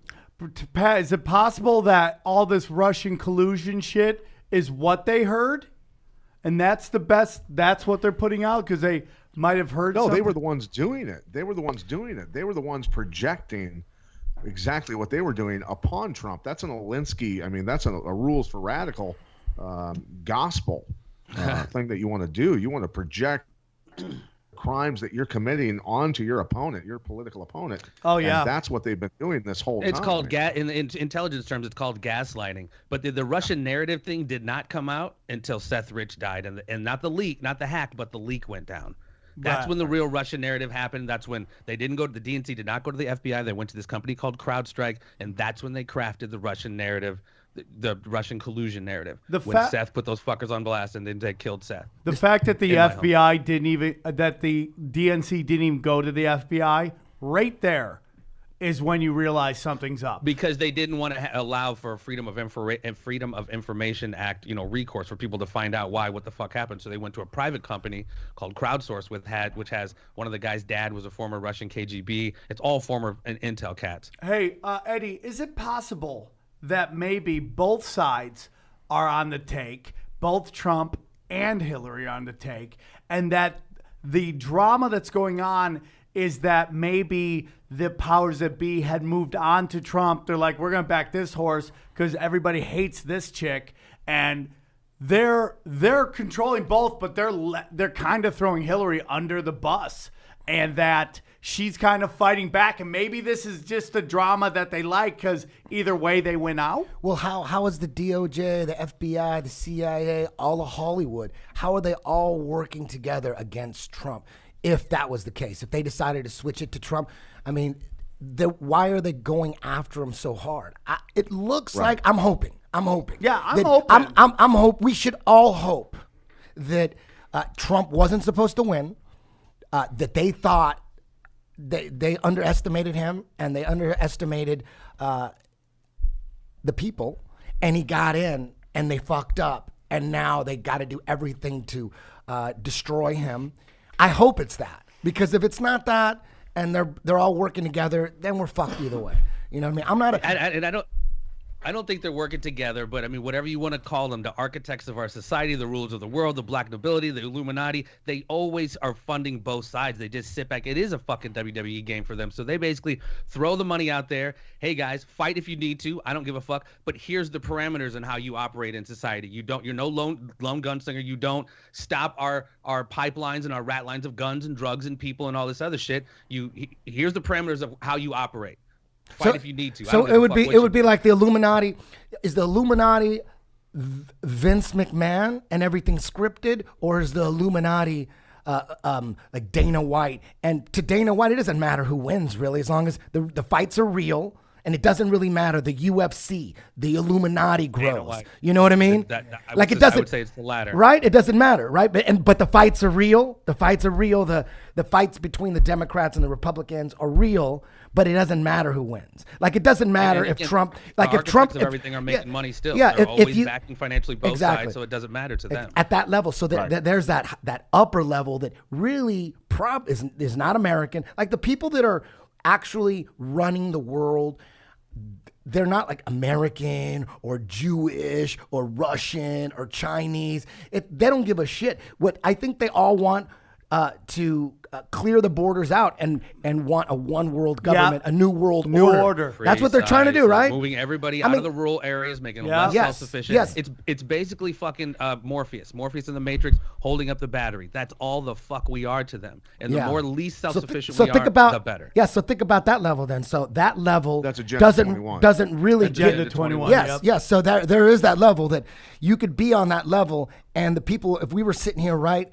Pat, is it possible that all this Russian collusion shit is what they heard, and that's what they're putting out because they might have heard? No, something? they were the ones doing it. They were the ones projecting exactly what they were doing upon Trump. That's an Alinsky. That's a rules for radical gospel thing that you want to do. You want to project crimes that you're committing onto your opponent, your political opponent. Oh yeah, and that's what they've been doing this whole time. It's called in intelligence terms. It's called gaslighting. But the Russian narrative thing did not come out until Seth Rich died, and not the leak, not the hack, but the leak went down. That's when the real Russian narrative happened. That's when they didn't go to the DNC, did not go to the FBI. They went to this company called CrowdStrike, and that's when they crafted the Russian narrative, the Russian collusion narrative. When Seth put those fuckers on blast and then they killed Seth. The fact that the FBI that the DNC didn't even go to the FBI, right there is when you realize something's up. Because they didn't want to allow for Freedom of Information Act, recourse for people to find out what the fuck happened. So they went to a private company called Crowdsource, which has one of the guy's dad was a former Russian KGB. It's all former Intel cats. Hey, Eddie, is it possible that maybe both sides are on the take, both Trump and Hillary are on the take, and that the drama that's going on is that maybe the powers that be had moved on to Trump? They're like, we're going to back this horse because everybody hates this chick, and they're controlling both, but they're kind of throwing Hillary under the bus, and that she's kind of fighting back, and maybe this is just a drama that they like because either way they win out. Well, how is the DOJ, the FBI, the CIA, all of Hollywood, how are they all working together against Trump? If that was the case, if they decided to switch it to Trump, why are they going after him so hard? It looks like I'm hoping. Yeah, I'm hoping. I'm hope. We should all hope that Trump wasn't supposed to win. That they thought they underestimated him and they underestimated the people, and he got in and they fucked up, and now they got to do everything to destroy him. I hope it's that, because if it's not that and they're all working together, then we're fucked either way. You know what I mean? I'm not. I don't. I don't think they're working together, but I mean, whatever you want to call them, the architects of our society, the rulers of the world, the black nobility, the Illuminati, they always are funding both sides. They just sit back. It is a fucking WWE game for them. So they basically throw the money out there. Hey guys, fight if you need to. I don't give a fuck. But here's the parameters on how you operate in society. You're no lone gunslinger. You don't stop our pipelines and our rat lines of guns and drugs and people and all this other shit. Here's the parameters of how you operate. Fight if you need to. So it would be like the Illuminati. Is the Illuminati Vince McMahon and everything scripted, or is the Illuminati like Dana White? And to Dana White, it doesn't matter who wins really, as long as the fights are real. And it doesn't really matter. The UFC, the Illuminati grows. You know what I mean? I would say it's the latter. Right? It doesn't matter, right? But the fights are real. The fights are real. The fights between the Democrats and the Republicans are real. But it doesn't matter who wins. Like it doesn't matter if Trump, like if Trump, of everything are making money still. Yeah, they're always if you backing financially both sides, so it doesn't matter to them at that level. So there's that upper level that really is not American. Like the people that are actually running the world, they're not like American or Jewish or Russian or Chinese. They don't give a shit. What I think they all want to clear the borders out and want a one world government, a new world order. That's what they're trying to do, right? Moving everybody out of the rural areas, making them less self-sufficient. Yes. It's basically fucking Morpheus in the Matrix holding up the battery. That's all the fuck we are to them. And the more least self-sufficient we are, the better. Yeah, so think about that level then. So that level That's Agenda 21. doesn't really Agenda get 21. Yes. So there is that level that you could be on that level, and the people, if we were sitting here right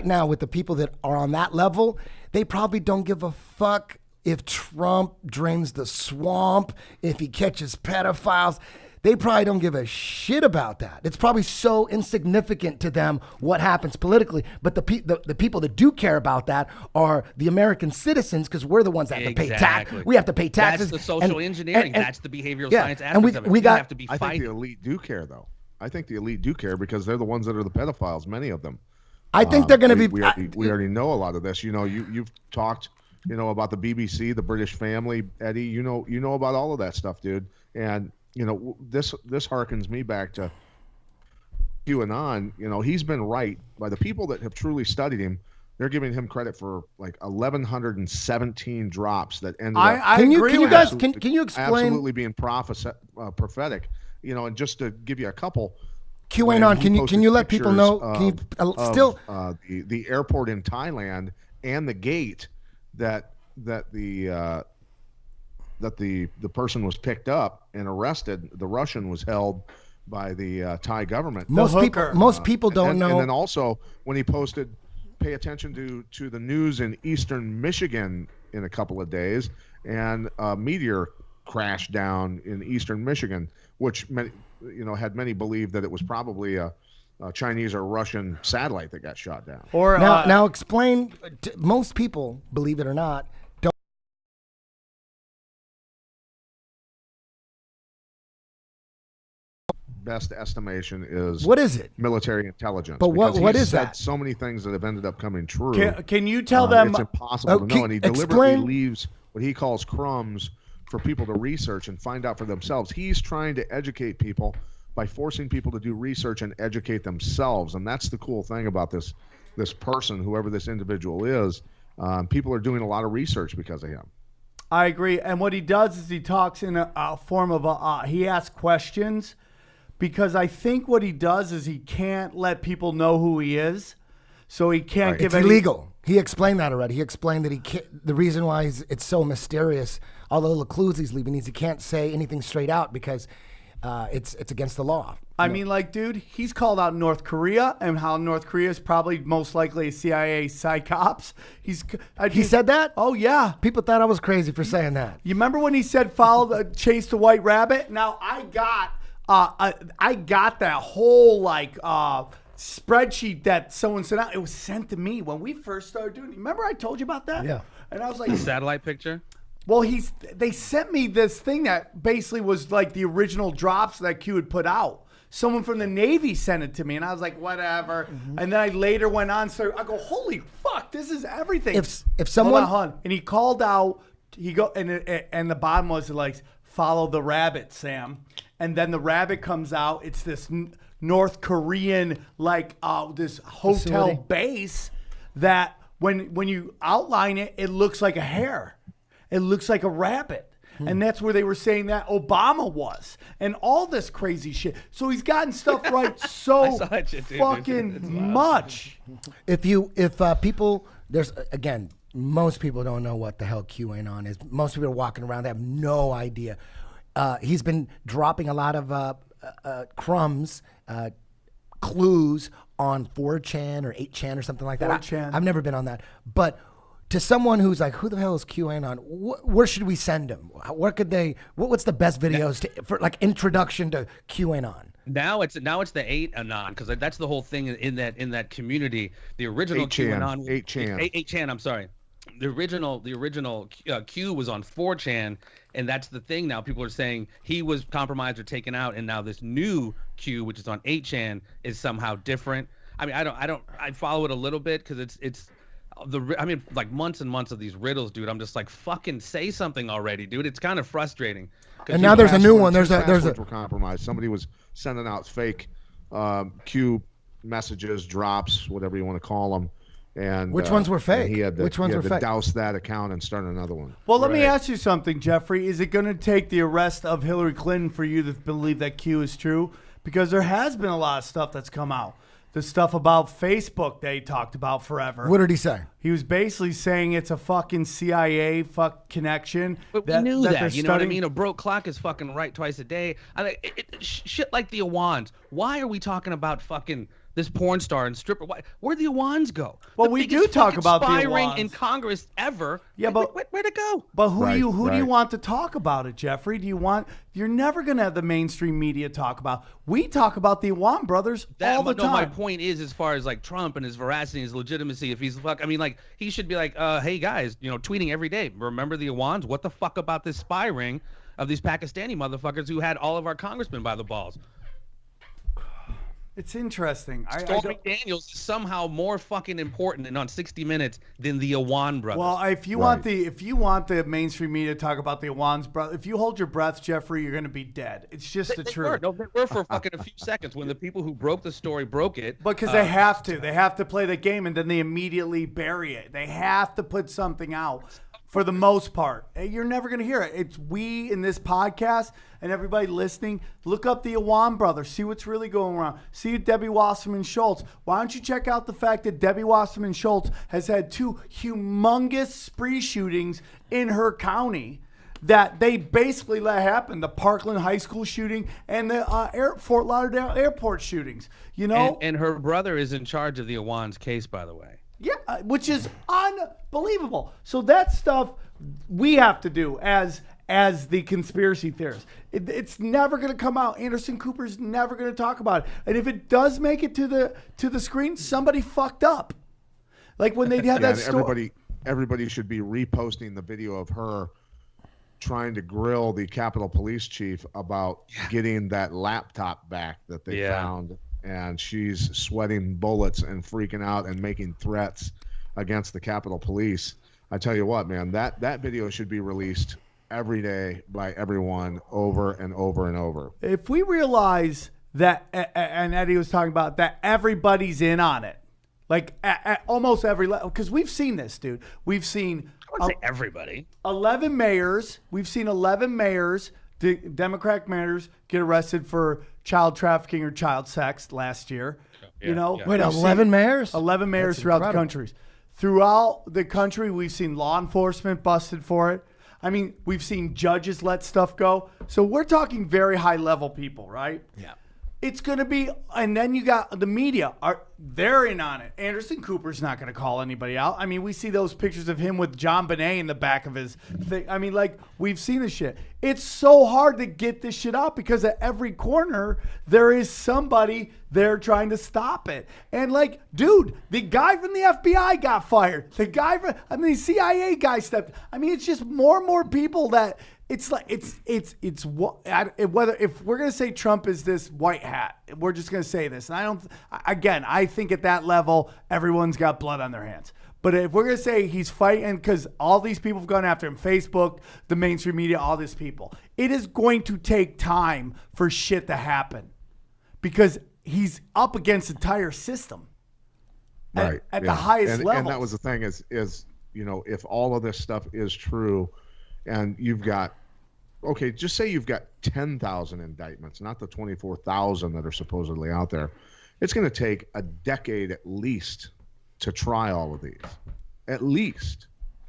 now with the people that are on that level, they probably don't give a fuck if Trump drains the swamp, if he catches pedophiles. They probably don't give a shit about that. It's probably so insignificant to them what happens politically. But the people that do care about that are the American citizens, because we're the ones that have to pay tax. We have to pay taxes. That's the social engineering. That's the behavioral science aspect of it. We have to be I fighting. think the elite do care, though. I think the elite do care because they're the ones that are the pedophiles, many of them. I think they're going to be. We already know a lot of this. You know, you've talked, about the BBC, the British Family, Eddie. You know about all of that stuff, dude. And this harkens me back to QAnon. He's been right by the people that have truly studied him. They're giving him credit for like 1,117 drops that ended up. Can you explain? Absolutely being prophetic. And just to give you a couple. QAnon, can you let people know? The airport in Thailand and the gate that the person was picked up and arrested. The Russian was held by the Thai government. Most people don't know. And then also when he posted, pay attention to the news in eastern Michigan in a couple of days, and a meteor crashed down in eastern Michigan, which had many believe that it was probably a Chinese or Russian satellite that got shot down. Or now explain. Most people, believe it or not, don't. Best estimation is what is it? Military intelligence. But what is said that? So many things that have ended up coming true. Can you tell them? It's impossible to know, and he deliberately leaves what he calls crumbs for people to research and find out for themselves. He's trying to educate people by forcing people to do research and educate themselves, and that's the cool thing about this person, whoever this individual is. People are doing a lot of research because of him. I agree, and what he does is he talks in a form of he asks questions, because I think what he does is he can't let people know who he is, so he can't give it's illegal. He explained that already. He explained that he can't, the reason why it's so mysterious, all the little clues he's leaving, is he can't say anything straight out because it's against the law. I mean, like, dude, he's called out North Korea and how North Korea is probably most likely a CIA psyops. He said that? Oh, yeah. People thought I was crazy for saying that. You remember when he said chase the white rabbit? Now, I got that whole, spreadsheet that someone sent out. It was sent to me when we first started doing it. Remember I told you about that? Yeah. And I was like, The satellite picture? Well, they sent me this thing that basically was like the original drops that Q had put out. Someone from the Navy sent it to me, and I was like, whatever. Mm-hmm. And then I later went on, so I go, holy fuck, this is everything. If someone, hold on. And he called out, and the bottom was like, follow the rabbit, Sam. and then the rabbit comes out. It's this North Korean this hotel Facility. base that when you outline it, it looks like a hare. It looks like a rabbit. And that's where they were saying that Obama was, and all this crazy shit. So he's gotten stuff right so saw that shit, dude. fucking It's wild. much. If people, there's again, most people don't know what the hell QAnon is. Most people are walking around, they have no idea. He's been dropping a lot of crumbs, clues on 4chan or 8chan or something like that. 4chan. I've never been on that, but to someone who's like, who the hell is QAnon? Where should we send them? Where could they? What's the best videos for like introduction to QAnon? Now it's the 8 Anon, because that's the whole thing in that community. The original 8chan, QAnon, 8chan. 8chan. I'm sorry. The original Q was on 4chan, and that's the thing now. People are saying he was compromised or taken out, and now this new Q, which is on 8chan, is somehow different. I mean, I follow it a little bit because it's like months and months of these riddles, dude. I'm just like, fucking say something already, dude. It's kind of frustrating. And now there's a new one. There's Passwords were compromised. Somebody was sending out fake Q messages, drops, whatever you want to call them. And Which ones were fake? and He had to, Which ones he were had to fake? douse that account and start another one. Well, let me ask you something, Jeffrey. Is it going to take the arrest of Hillary Clinton for you to believe that Q is true? Because there has been a lot of stuff that's come out. The stuff about Facebook they talked about forever. What did he say? He was basically saying it's a fucking CIA connection. But we knew that. they're You know what I studying. mean? A broke clock is fucking right twice a day. Shit like the Awans. Why are we talking about fucking this porn star and stripper? Where'd the Awans go? Well, The we biggest do talk fucking about the spy ring Awans. in Congress ever. Yeah, but- where'd it go? But who do you Right. want to talk about it, Jeffrey? You're never going to have the mainstream media talk about. We talk about the Awan brothers all the time. My point is, as far as like Trump and his veracity, his legitimacy, if he's he should be like, hey guys, tweeting every day. Remember the Awans? What the fuck about this spy ring of these Pakistani motherfuckers who had all of our congressmen by the balls? It's interesting. Stormy Daniels is somehow more fucking important and on 60 Minutes than the Awan brothers. Well, if you want the mainstream media to talk about the Awans, bro, if you hold your breath, Jeffrey, you're going to be dead. It's just the they truth. were. No, they were for fucking a few seconds when the people who broke the story broke it. Because they have to. They have to play the game, and then they immediately bury it. They have to put something out for the most part. You're never going to hear it. It's we in this podcast and everybody listening. Look up the Awan brothers. See what's really going around. See Debbie Wasserman Schultz. Why don't you check out the fact that Debbie Wasserman Schultz has had 2 humongous spree shootings in her county that they basically let happen. The Parkland High School shooting and the Fort Lauderdale airport shootings. And her brother is in charge of the Awan's case, by the way. Yeah, which is unbelievable. So that stuff we have to do as the conspiracy theorists. It's never going to come out. Anderson Cooper's never going to talk about it. And if it does make it to the screen, somebody fucked up. Like when they had that story. Everybody should be reposting the video of her trying to grill the Capitol Police Chief about getting that laptop back that they found. And she's sweating bullets and freaking out and making threats against the Capitol Police. I tell you what, man, that video should be released every day by everyone over and over and over. If we realize that, and Eddie was talking about that, everybody's in on it. Like at almost every level, because we've seen this, dude. We've seen I would say everybody. 11 mayors. We've seen 11 mayors, Democratic mayors, get arrested for child trafficking or child sex last year. Yeah, yeah. Wait, 11 mayors? 11 mayors That's throughout the incredible. country. Throughout the country, we've seen law enforcement busted for it. I mean, we've seen judges let stuff go. So we're talking very high level people, right? Yeah. It's going to be, and then you got the media. They're in on it. Anderson Cooper's not going to call anybody out. I mean, we see those pictures of him with John Bonet in the back of his thing. I mean, like, we've seen this shit. It's so hard to get this shit out because at every corner, there is somebody there trying to stop it. And, like, dude, the guy from the FBI got fired. The CIA guy stepped. I mean, it's just more and more people that. It's like whether if we're gonna say Trump is this white hat, we're just gonna say this. And I think at that level, everyone's got blood on their hands. But if we're going to say he's fighting, because all these people have gone after him, Facebook, the mainstream media, all these people, it is going to take time for shit to happen because he's up against the entire system at the highest level. And that was the thing is, if all of this stuff is true and you've got, okay, just say you've got 10,000 indictments, not the 24,000 that are supposedly out there. It's going to take a decade at least to try all of these. At least.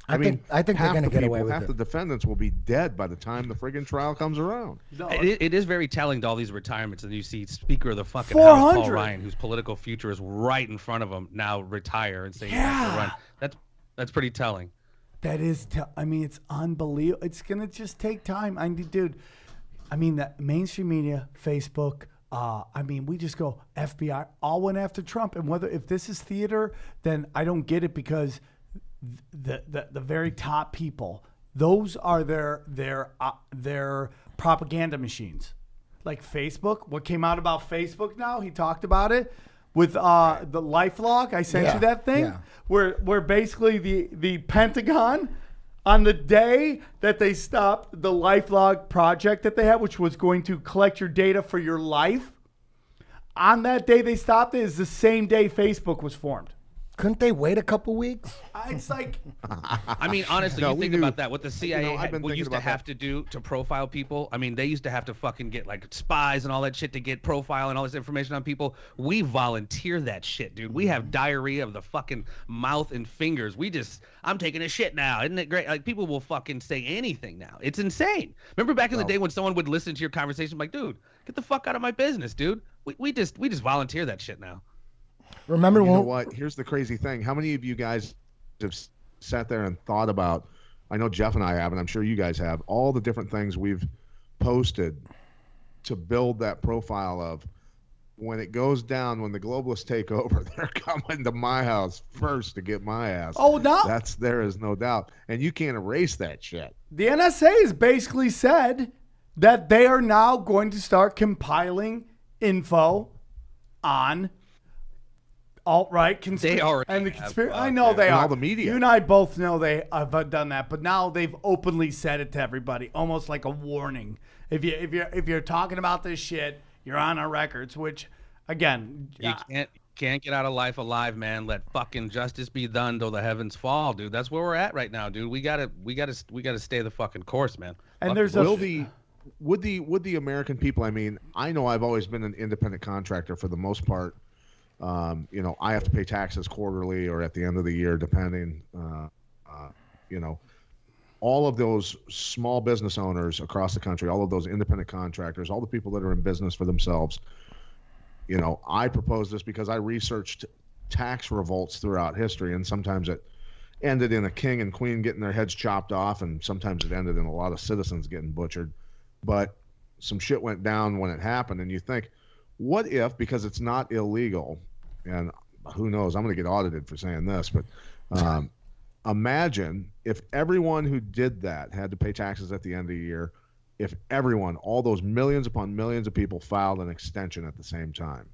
I think they're going to get away with it. Half the defendants will be dead by the time the friggin' trial comes around. It is very telling to all these retirements, and you see Speaker of the fucking House, Paul Ryan, whose political future is right in front of him, now retire and say he wants to run. That's pretty telling. That is, it's unbelievable. It's going to just take time. The mainstream media, Facebook, we just go FBI, all went after Trump. And if this is theater, then I don't get it because the very top people, those are their propaganda machines. Like Facebook, what came out about Facebook now? He talked about it. With the LifeLog, I sent you that thing where basically the Pentagon, on the day that they stopped the LifeLog project that they had, which was going to collect your data for your life, on that day they stopped it is the same day Facebook was formed. Couldn't they wait a couple weeks? It's like... honestly, you think about that. What the CIA used to have to do to profile people. They used to have to fucking get like spies and all that shit to get profile and all this information on people. We volunteer that shit, dude. We have diarrhea of the fucking mouth and fingers. I'm taking a shit now. Isn't it great? Like, people will fucking say anything now. It's insane. Remember back in the day when someone would listen to your conversation, like, dude, get the fuck out of my business, dude. We just volunteer that shit now. Remember you know what? Here's the crazy thing. How many of you guys have sat there and thought about, I know Jeff and I have, and I'm sure you guys have, all the different things we've posted to build that profile of when it goes down, when the globalists take over, they're coming to my house first to get my ass. Oh, no. There is no doubt. And you can't erase that shit. The NSA has basically said that they are now going to start compiling info on alt-right conspiracy and the conspiracy. I know they are. All the media. You and I both know they have done that, but now they've openly said it to everybody, almost like a warning. If you're talking about this shit, you're on our records. Which, again, you can't get out of life alive, man. Let fucking justice be done till the heavens fall, dude. That's where we're at right now, dude. We gotta stay the fucking course, man. And would the American people? I know I've always been an independent contractor for the most part. I have to pay taxes quarterly or at the end of the year, depending. All of those small business owners across the country, all of those independent contractors, all the people that are in business for themselves. I propose this because I researched tax revolts throughout history, and sometimes it ended in a king and queen getting their heads chopped off, and sometimes it ended in a lot of citizens getting butchered. But some shit went down when it happened, and you think, what if, because it's not illegal, and who knows, I'm going to get audited for saying this, but imagine if everyone who did that had to pay taxes at the end of the year, if everyone, all those millions upon millions of people filed an extension at the same time,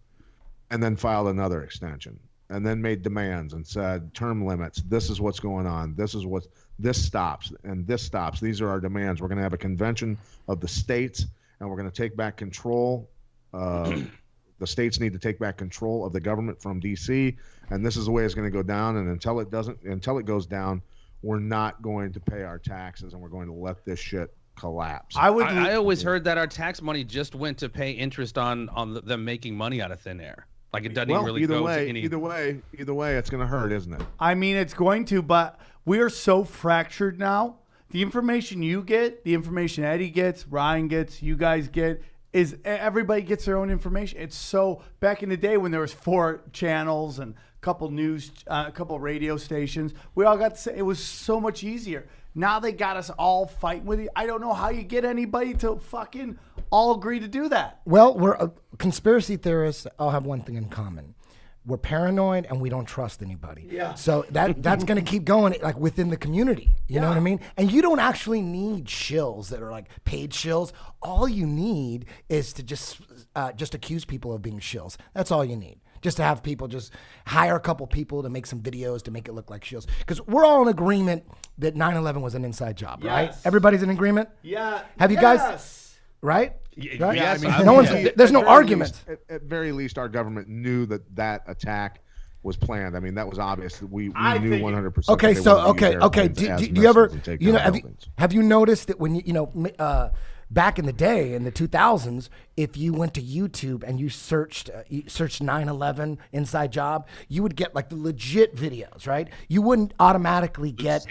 and then filed another extension, and then made demands and said, term limits, this is what's going on, this stops, and this stops, these are our demands, we're going to have a convention of the states, and we're going to take back control. The states need to take back control of the government from D.C., and this is the way it's going to go down. And until it goes down, we're not going to pay our taxes, and we're going to let this shit collapse. I always heard that our tax money just went to pay interest on them making money out of thin air. Like, it doesn't really go to any. Either way, it's going to hurt, isn't it? It's going to, but we are so fractured now. The information you get, the information Eddie gets, Ryan gets, you guys get, is everybody gets their own information. It's so, back in the day when there was 4 channels and a couple radio stations, we all got to say, it was so much easier. Now they got us all fighting with you. I don't know how you get anybody to fucking all agree to do that. Well, we're conspiracy theorists all have one thing in common. We're paranoid and we don't trust anybody. Yeah. So that's going to keep going, like, within the community. You know what I mean? And you don't actually need shills that are like paid shills. All you need is to just accuse people of being shills. That's all you need. Just to have people just hire a couple people to make some videos to make it look like shields. Because we're all in agreement that 9/11 was an inside job, right? Yes. Everybody's in agreement? Yeah. Have you guys, right? Yeah, Right? yes, I mean, No one's- at there's no very argument. least- at very least, our government knew that attack was planned. I mean, that was obvious. We I knew think- 100%. Okay, that they so wanted to use okay. airplanes as Do you ever, missiles and take you know, down buildings. have you noticed that when back in the day in the 2000s, if you went to YouTube and you searched 9/11 inside job, you would get like the legit videos, right? You wouldn't automatically get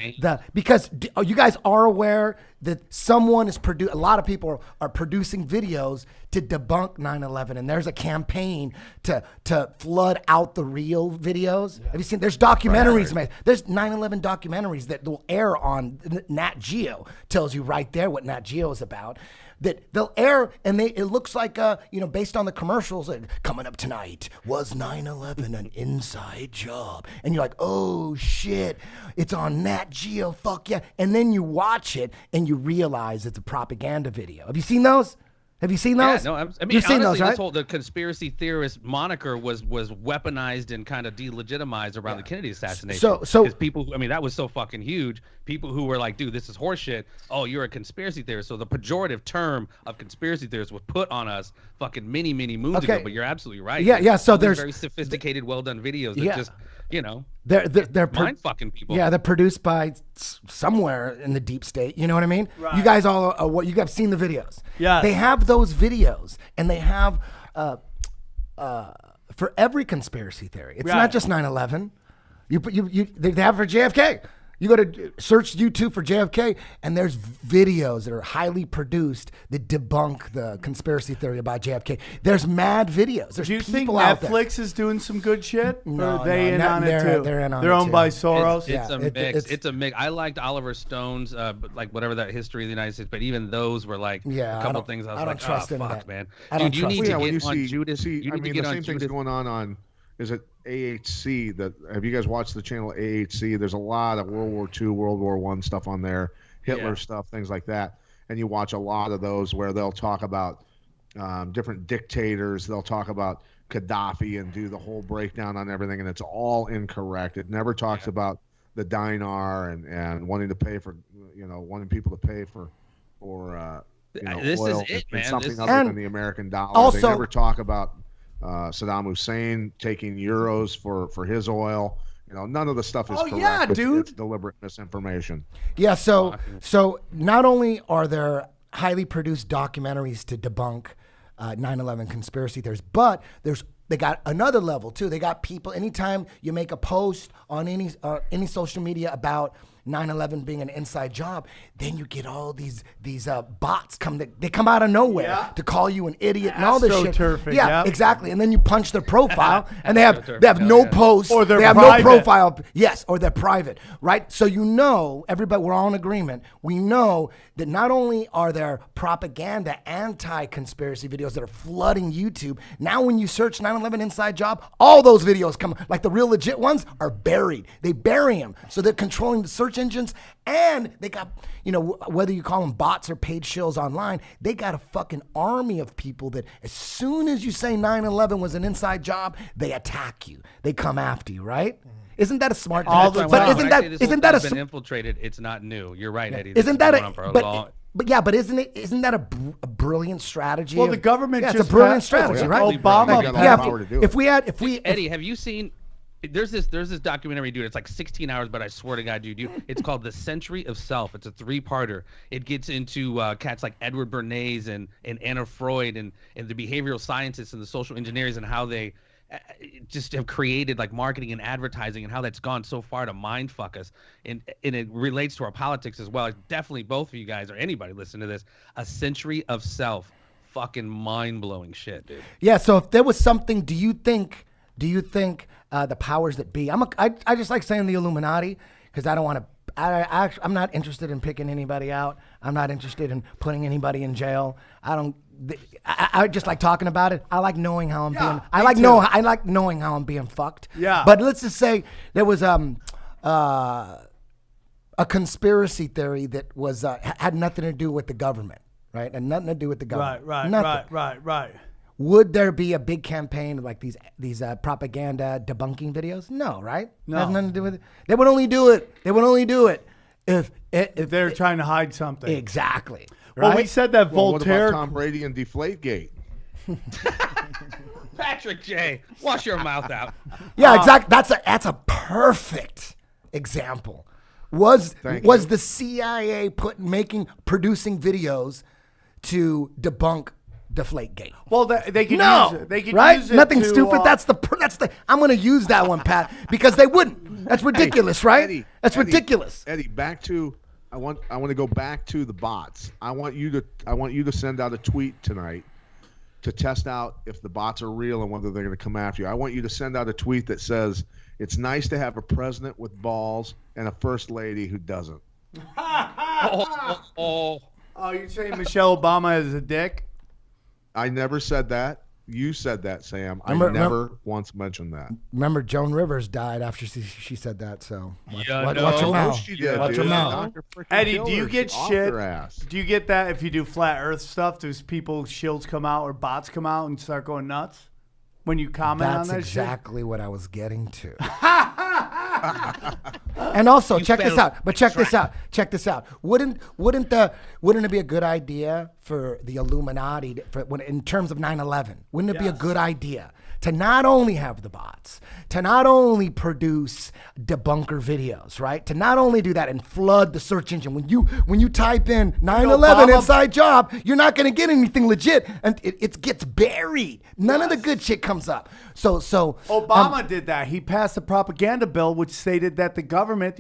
because you guys are aware that someone is a lot of people are producing videos to debunk 9/11, and there's a campaign to flood out the real videos. Have you seen? There's documentaries, man. There's 9/11 documentaries that will air on Nat Geo. Tells you right there what Nat Geo is about. That they'll air, and it looks like based on the commercials, like, coming up tonight, was 9/11 an inside job? And you're like, oh shit, it's on Nat Geo, fuck yeah. And then you watch it and you realize it's a propaganda video. Have you seen those? Have you seen those? Yeah, no, I mean, You've seen honestly, those, right? the conspiracy theorist moniker was weaponized and kind of delegitimized around the Kennedy assassination. So 'Cause people, I mean, that was so fucking huge. People who were like, dude, this is horseshit. Oh, you're a conspiracy theorist. So the pejorative term of conspiracy theorists was put on us fucking many moons ago. But you're absolutely right. Yeah. So All these there's very sophisticated, well done videos that just, they're mind fucking people. Yeah, they're produced by somewhere in the deep state. You know what I mean? Right. You guys all are what you guys seen the videos. Yeah. They have those videos, and they have for every conspiracy theory. It's not just 9/11. They have for JFK. You go to search YouTube for JFK, and there's videos that are highly produced that debunk the conspiracy theory about JFK. There's mad videos. There's Do you people think out there. Netflix is doing some good shit? No, or are they no, in on it too? they're in on They're it owned too. by Soros. It's a mix. it's It's a mix. I liked Oliver Stone's, like whatever that history of the United States, but even those were like Yeah, a I couple don't- things. I was I don't like, trust oh any of fuck, that. man. I don't Dude, you trust need any to of when get you on see, Judas. You I need to mean, get the on same thing's Judas. going on. Is it AHC? Have you guys watched the channel AHC? There's a lot of World War II, World War I stuff on there, Hitler stuff, things like that. And you watch a lot of those where they'll talk about different dictators. They'll talk about Gaddafi and do the whole breakdown on everything, and it's all incorrect. It never talks about the dinar and wanting to pay for, wanting people to pay for This oil is it, and man. something This- other And than the American dollar. also- They never talk about Saddam Hussein taking euros for his oil. None of the stuff is Oh, correct. yeah, dude. It's deliberate misinformation. Yeah, so not only are there highly produced documentaries to debunk 9/11 conspiracy theories, but they got another level too. They got people. Anytime you make a post on any social media about 9/11 being an inside job, then you get all these bots they come out of nowhere to call you an idiot and all this shit. AstroTurfing, Yeah, yep. exactly. And then you punch their profile, and they have AstroTurfing, no yeah. posts, Or they're they have private. no profile. Yes, or they're private, right? So everybody, we're all in agreement. We know that not only are there propaganda, anti-conspiracy videos that are flooding YouTube, now when you search 9/11 inside job, all those videos come, like the real legit ones, are buried. They bury them. So they're controlling the search engines, and they got, whether you call them bots or paid shills online, they got a fucking army of people that as soon as you say 9/11 was an inside job, they attack you. They come after you, right? Isn't that a smart? All the That's time. why But when isn't I that say this isn't whole that a thing's been infiltrated? It's not new. You're right, Eddie. isn't This that has been going on for a long. but isn't that a brilliant strategy? Well, the government it's just a brilliant passed- strategy, yeah. right? Obama They got all Yeah, the power to do if it. we had, if we, Eddie, have you seen? There's this documentary, dude. It's like 16 hours, but I swear to God, dude, it's called The Century of Self. It's a 3-parter. It gets into cats like Edward Bernays and Anna Freud and the behavioral scientists and the social engineers and how they just have created like marketing and advertising and how that's gone so far to mind fuck us. And it relates to our politics as well. Definitely both of you guys or anybody listen to this. A Century of Self. Fucking mind-blowing shit, dude. yeah. So if there was something, do you think the powers that be? I just like saying the Illuminati because I don't want to. I'm not interested in picking anybody out. I'm not interested in putting anybody in jail. I just like talking about it. I like knowing how I'm being. I like knowing how I'm being fucked. Yeah. But let's just say there was a conspiracy theory that was had nothing to do with the government, right? And nothing to do with the government. Right. Nothing. Right. would there be a big campaign like these propaganda debunking videos? No, right? No. It has nothing to do with it. They would only do it. They would only do it if They're trying to hide something. exactly. Well, Right? we said that Well, what Voltaire. about Tom Brady and Deflategate? Patrick J, wash your mouth out. Yeah, exactly. That's a perfect example. Was Thank you. the CIA producing videos to debunk Deflategate? Well, they can No, use it. They can right? use it Nothing to, stupid. That's the. I'm going to use that one, Pat, because they wouldn't. That's ridiculous, right? Eddie, That's Eddie, ridiculous. Eddie, back to I want to go back to the bots. I want you to send out a tweet tonight to test out if the bots are real and whether they're going to come after you. I want you to send out a tweet that says it's nice to have a president with balls and a first lady who doesn't. Oh, you're saying Michelle Obama is a dick? I never said that. You said that, Sam. I Remember- never once mentioned that. Remember, Joan Rivers died after she said that. So watch Yeah, your no. mouth. Of course she did, Watch your dude. mouth. Dr. freaking Eddie, killed do you her. get She off shit? her ass. Do you get that if you do flat Earth stuff? Does people's shields come out or bots come out and start going nuts when you comment That's on that exactly what I was getting to. And also, check this fell out. But check this out. Check this out. Wouldn't it be a good idea for the Illuminati in terms of 9/11? Wouldn't it be a good idea to not only have the bots, to not only produce debunker videos, right? To not only do that and flood the search engine. When you type in 9/11 Obama- inside job, you're not going to get anything legit, and it gets buried. None of the good shit comes up. So Obama did that. He passed a propaganda bill which stated that the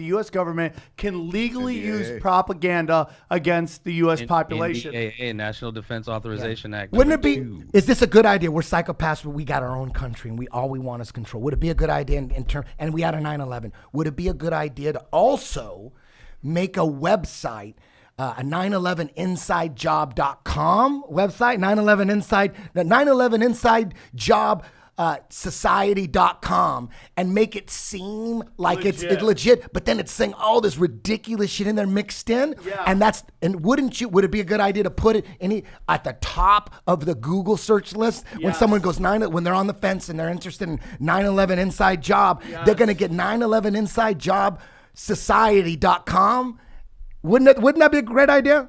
U.S. government, can legally use NDAA. propaganda against the U.S. population. NDAA, National Defense Authorization Act. Wouldn't it be? Two. Is this a good idea? We're psychopaths, but we got our own country, and all we want is control. Would it be a good idea in term? And we had a 9/11. Would it be a good idea to also make a website, a 911insidejob.com website, 911 inside the 911 inside job society.com, and make it seem like it's legit, but then it's saying all this ridiculous shit in there mixed in. Yeah. And would it be a good idea to put it at the top of the Google search list when Yes. someone goes when they're on the fence and they're interested in 9/11 inside job, they're going to get 9/11 inside job society.com. Wouldn't that be a great idea?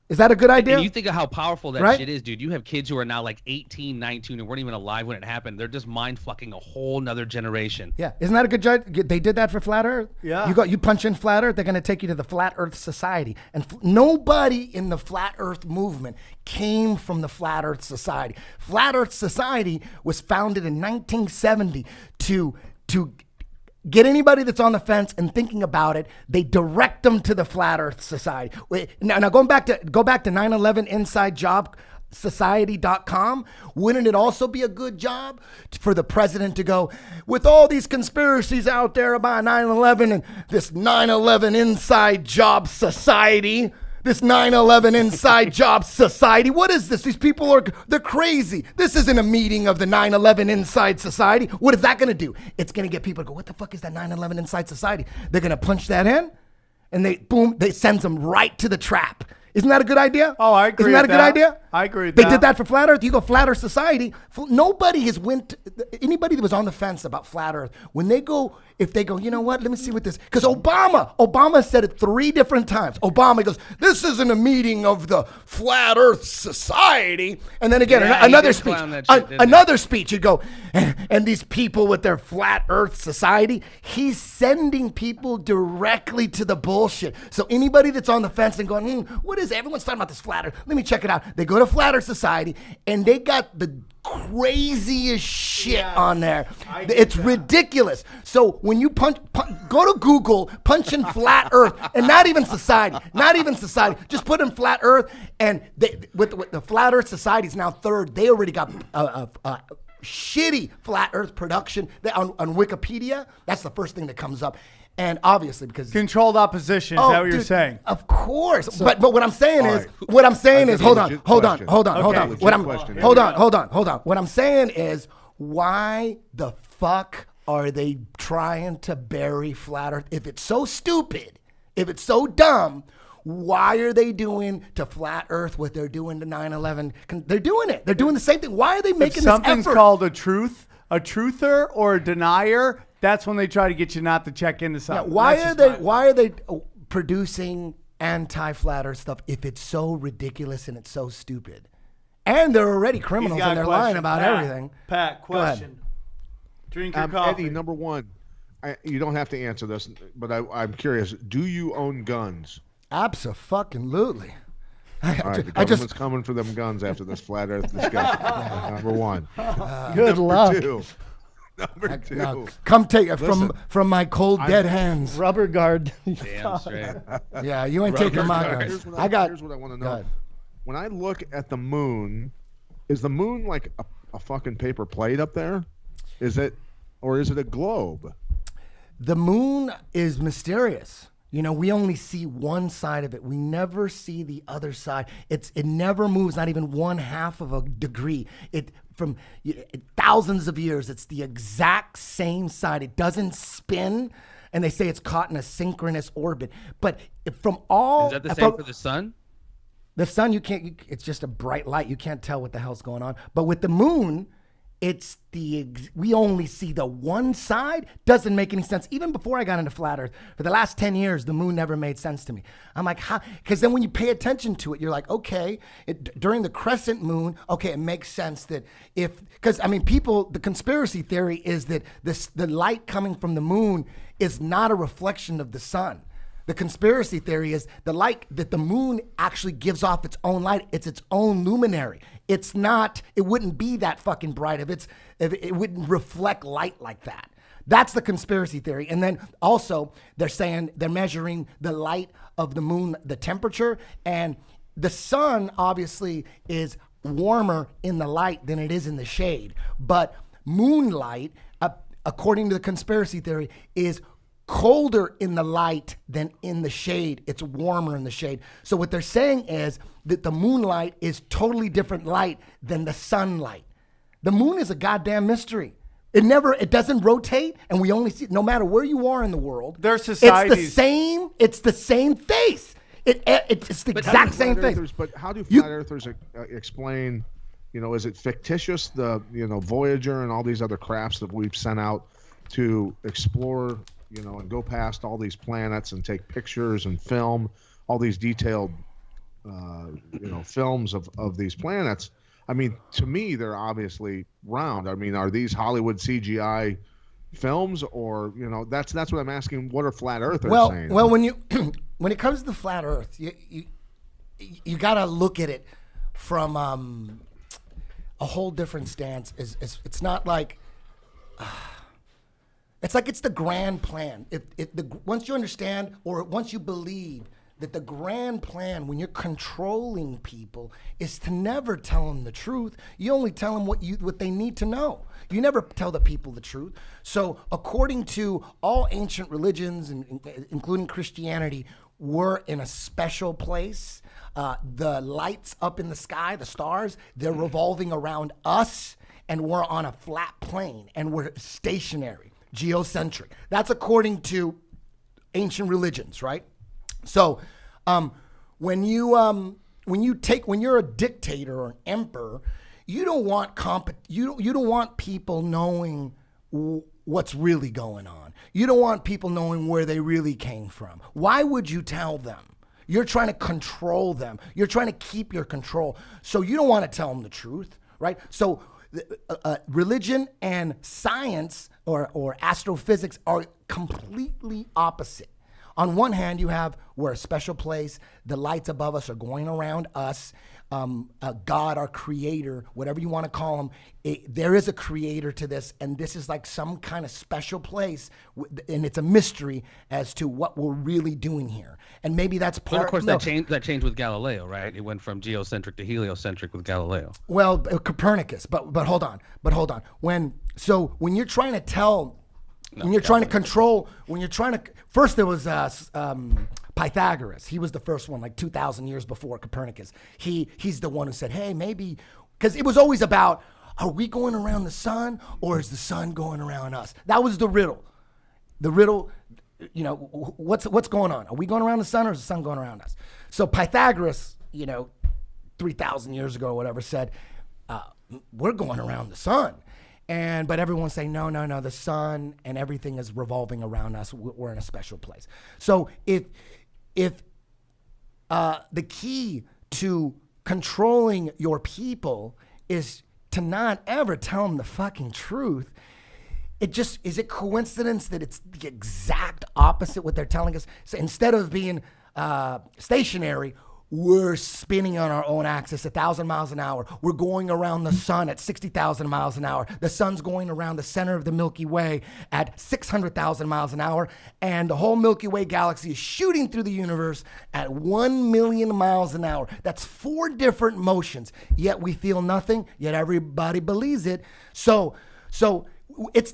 Is that a good idea? And you think of how powerful that Right? shit is, dude. You have kids who are now like 18, 19, and weren't even alive when it happened. They're just mind fucking a whole nother generation. Yeah, isn't that a good judge? They did that for Flat Earth. Yeah. You punch in Flat Earth, they're going to take you to the Flat Earth Society, and nobody in the Flat Earth movement came from the Flat Earth Society. Flat Earth Society was founded in 1970 to get anybody that's on the fence and thinking about it, they direct them to the Flat Earth Society. Now go back to 9/11 inside job society.com. Wouldn't it also be a good job for the president to go, with all these conspiracies out there about 9/11 and this 9/11 inside job society, this 9/11 inside job society, what is this? These people they're crazy. This isn't a meeting of the 9/11 inside society. What is that going to do? It's going to get people to go, what the fuck is that 9/11 inside society? They're going to punch that in, and they sends them right to the trap. Isn't that a good idea? Oh, I agree Isn't that with a good that. idea? I agree with They that. did that for Flat Earth. You go Flat Earth Society. Nobody has anybody that was on the fence about Flat Earth, if they go, you know what, let me see what this, because Obama said it 3 different times. Obama goes, this isn't a meeting of the Flat Earth Society. And then again, Yeah, he another did speech, clown that shit, didn't he? another speech, you'd go, and these people with their Flat Earth Society, he's sending people directly to the bullshit. So anybody that's on the fence and going, what is it? Everyone's talking about this Flat Earth. Let me check it out. They go to Flat Earth Society, and they got the craziest shit on there. It's ridiculous. So when you go to Google, punch in Flat Earth, and not even society, just put in Flat Earth, and with the Flat Earth Society is now 3rd. They already got a shitty Flat Earth production on Wikipedia. That's the first thing that comes up. And obviously, because Controlled opposition. Is that what you're dude, saying? Of course, but what I'm saying is, I'll hold give you on, a legit hold on. question. What I'm, Legit question. hold on. What I'm saying is, why the fuck are they trying to bury Flat Earth? If it's so stupid, if it's so dumb, why are they doing to flat Earth what they're doing to 9/11? They're doing it. They're doing the same thing. Why are they making this effort? Something's called a truther or a denier. That's when they try to get you not to check into something. Yeah, why are they producing anti-flat Earth stuff if it's so ridiculous and it's so stupid? And they're already criminals and they're lying about everything. Pat, question. Drink your coffee. Eddie, number one, you don't have to answer this, but I'm curious. Do you own guns? Abso-fucking-lutely. All right, the government's coming for them guns after this flat Earth discussion. Number one. Good luck. Number two. No, come take it from my cold dead hands. Rubber guard. Damn straight. Yeah, you ain't taking my guns. Here's what I want to know. When I look at the moon, is the moon like a fucking paper plate up there? Is it, or is it a globe? The moon is mysterious. You know, we only see one side of it. We never see the other side. It never moves, not even 1/2 of a degree. From thousands of years, it's the exact same side. It doesn't spin, and they say it's caught in a synchronous orbit. But from all... Is that the same for the sun? The sun, it's just a bright light. You can't tell what the hell's going on. But with the moon, we only see the one side. Doesn't make any sense. Even before I got into flat Earth, for the last 10 years, the moon never made sense to me. I'm like, how? Because then when you pay attention to it, you're like, okay, during the crescent moon, okay, it makes sense that because I mean, the conspiracy theory is that the light coming from the moon is not a reflection of the sun. The conspiracy theory is the light that the moon actually gives off its own light. It's its own luminary. It wouldn't be that fucking bright if it wouldn't reflect light like that. That's the conspiracy theory. And then also they're saying they're measuring the light of the moon, the temperature, and the sun obviously is warmer in the light than it is in the shade. But moonlight, according to the conspiracy theory, is colder in the light than in the shade. It's warmer in the shade. So what they're saying is that the moonlight is totally different light than the sunlight. The moon is a goddamn mystery. It doesn't rotate, and we only see, no matter where you are in the world, their societies. It's the same face. It's the exact same thing. But how do flat earthers explain, is it fictitious, the, Voyager and all these other crafts that we've sent out to explore, and go past all these planets and take pictures and film all these detailed, films of these planets? I mean, to me, they're obviously round. I mean, are these Hollywood CGI films, or that's what I'm asking. What are flat earthers saying? Well, when it comes to flat Earth, you got to look at it from a whole different stance. It's not like. It's like it's the grand plan. Once you understand, or once you believe that the grand plan, when you're controlling people, is to never tell them the truth. You only tell them what they need to know. You never tell the people the truth. So according to all ancient religions, including Christianity, we're in a special place. The lights up in the sky, the stars, they're revolving around us, and we're on a flat plane, and we're stationary. Geocentric. That's according to ancient religions, right? So, when you're a dictator or an emperor, you don't want people knowing what's really going on. You don't want people knowing where they really came from. Why would you tell them? You're trying to control them. You're trying to keep your control. So you don't want to tell them the truth, right? So religion and science or astrophysics are completely opposite. On one hand, we're a special place. The lights above us are going around us. God, our creator, whatever you want to call him, there is a creator to this, and this is like some kind of special place, and it's a mystery as to what we're really doing here. And maybe that's part. But of course, that changed with Galileo, right? It went from geocentric to heliocentric with Galileo. Well, Copernicus, but hold on. When you're trying to tell. When you're trying to control, first there was Pythagoras. He was the first one, like 2,000 years before Copernicus. He's the one who said, hey, maybe, because it was always about, are we going around the sun or is the sun going around us? That was the riddle. The riddle, what's going on? Are we going around the sun or is the sun going around us? So Pythagoras, 3,000 years ago or whatever, said, we're going around the sun. But everyone's saying, no, the sun and everything is revolving around us. We're in a special place. So if the key to controlling your people is to not ever tell them the fucking truth, is it coincidence that it's the exact opposite what they're telling us? So instead of being stationary, we're spinning on our own axis 1,000 miles an hour. We're going around the sun at 60,000 miles an hour. The sun's going around the center of the Milky Way at 600,000 miles an hour. And the whole Milky Way galaxy is shooting through the universe at 1 million miles an hour. That's 4 different motions. Yet we feel nothing, yet everybody believes it. So it's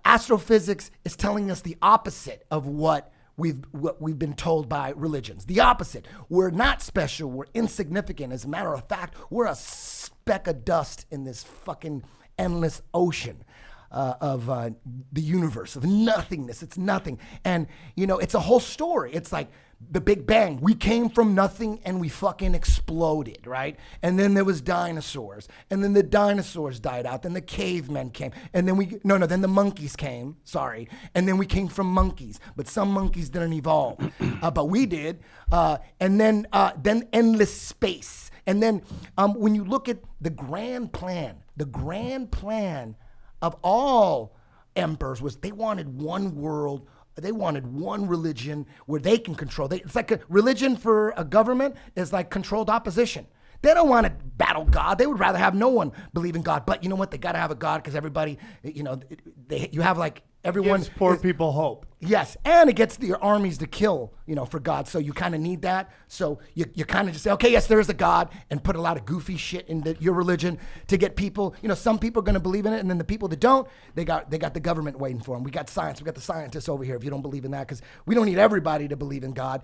astrophysics is telling us the opposite of what we've been told by religions. The opposite. We're not special. We're insignificant. As a matter of fact, we're a speck of dust in this fucking endless ocean of the universe, of nothingness. It's nothing. And, it's a whole story. It's like the Big Bang. We came from nothing and we fucking exploded, right? And then there was dinosaurs. And then the dinosaurs died out. Then the cavemen came. And then then the monkeys came. Sorry. And then we came from monkeys. But some monkeys didn't evolve. But we did. And then endless space. And then when you look at the grand plan of all emperors was they wanted one world. They wanted one religion where they can control. It's like a religion for a government is like controlled opposition. They don't want to battle God. They would rather have no one believe in God. But you know what? They got to have a God because everybody, you have like everyone. Gives poor people hope. Yes, and it gets your armies to kill, for God. So you kind of need that. So you kind of just say, okay, yes, there is a God, and put a lot of goofy shit into your religion to get people. Some people are going to believe in it, and then the people that don't, they got the government waiting for them. We got science. We got the scientists over here. If you don't believe in that, because we don't need everybody to believe in God.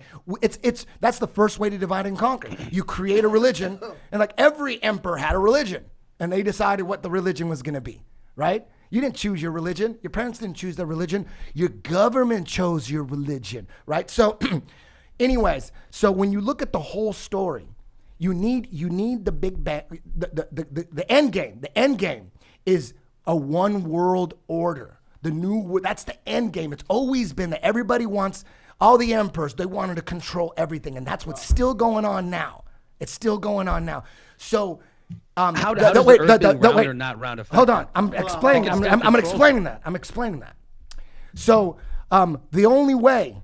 That's the first way to divide and conquer. You create a religion, and like every emperor had a religion, and they decided what the religion was going to be, right? You didn't choose your religion. Your parents didn't choose their religion. Your government chose your religion, right? So anyways, so when you look at the whole story, you need the Big Bang, the end game. The end game is a one world order. That's the end game. It's always been that everybody wants, all the emperors, they wanted to control everything. And that's what's still going on now. It's still going on now. So how does the Earth being round or not round affect Hold on, I'm explaining. I'm explaining that. I'm explaining that. So the only way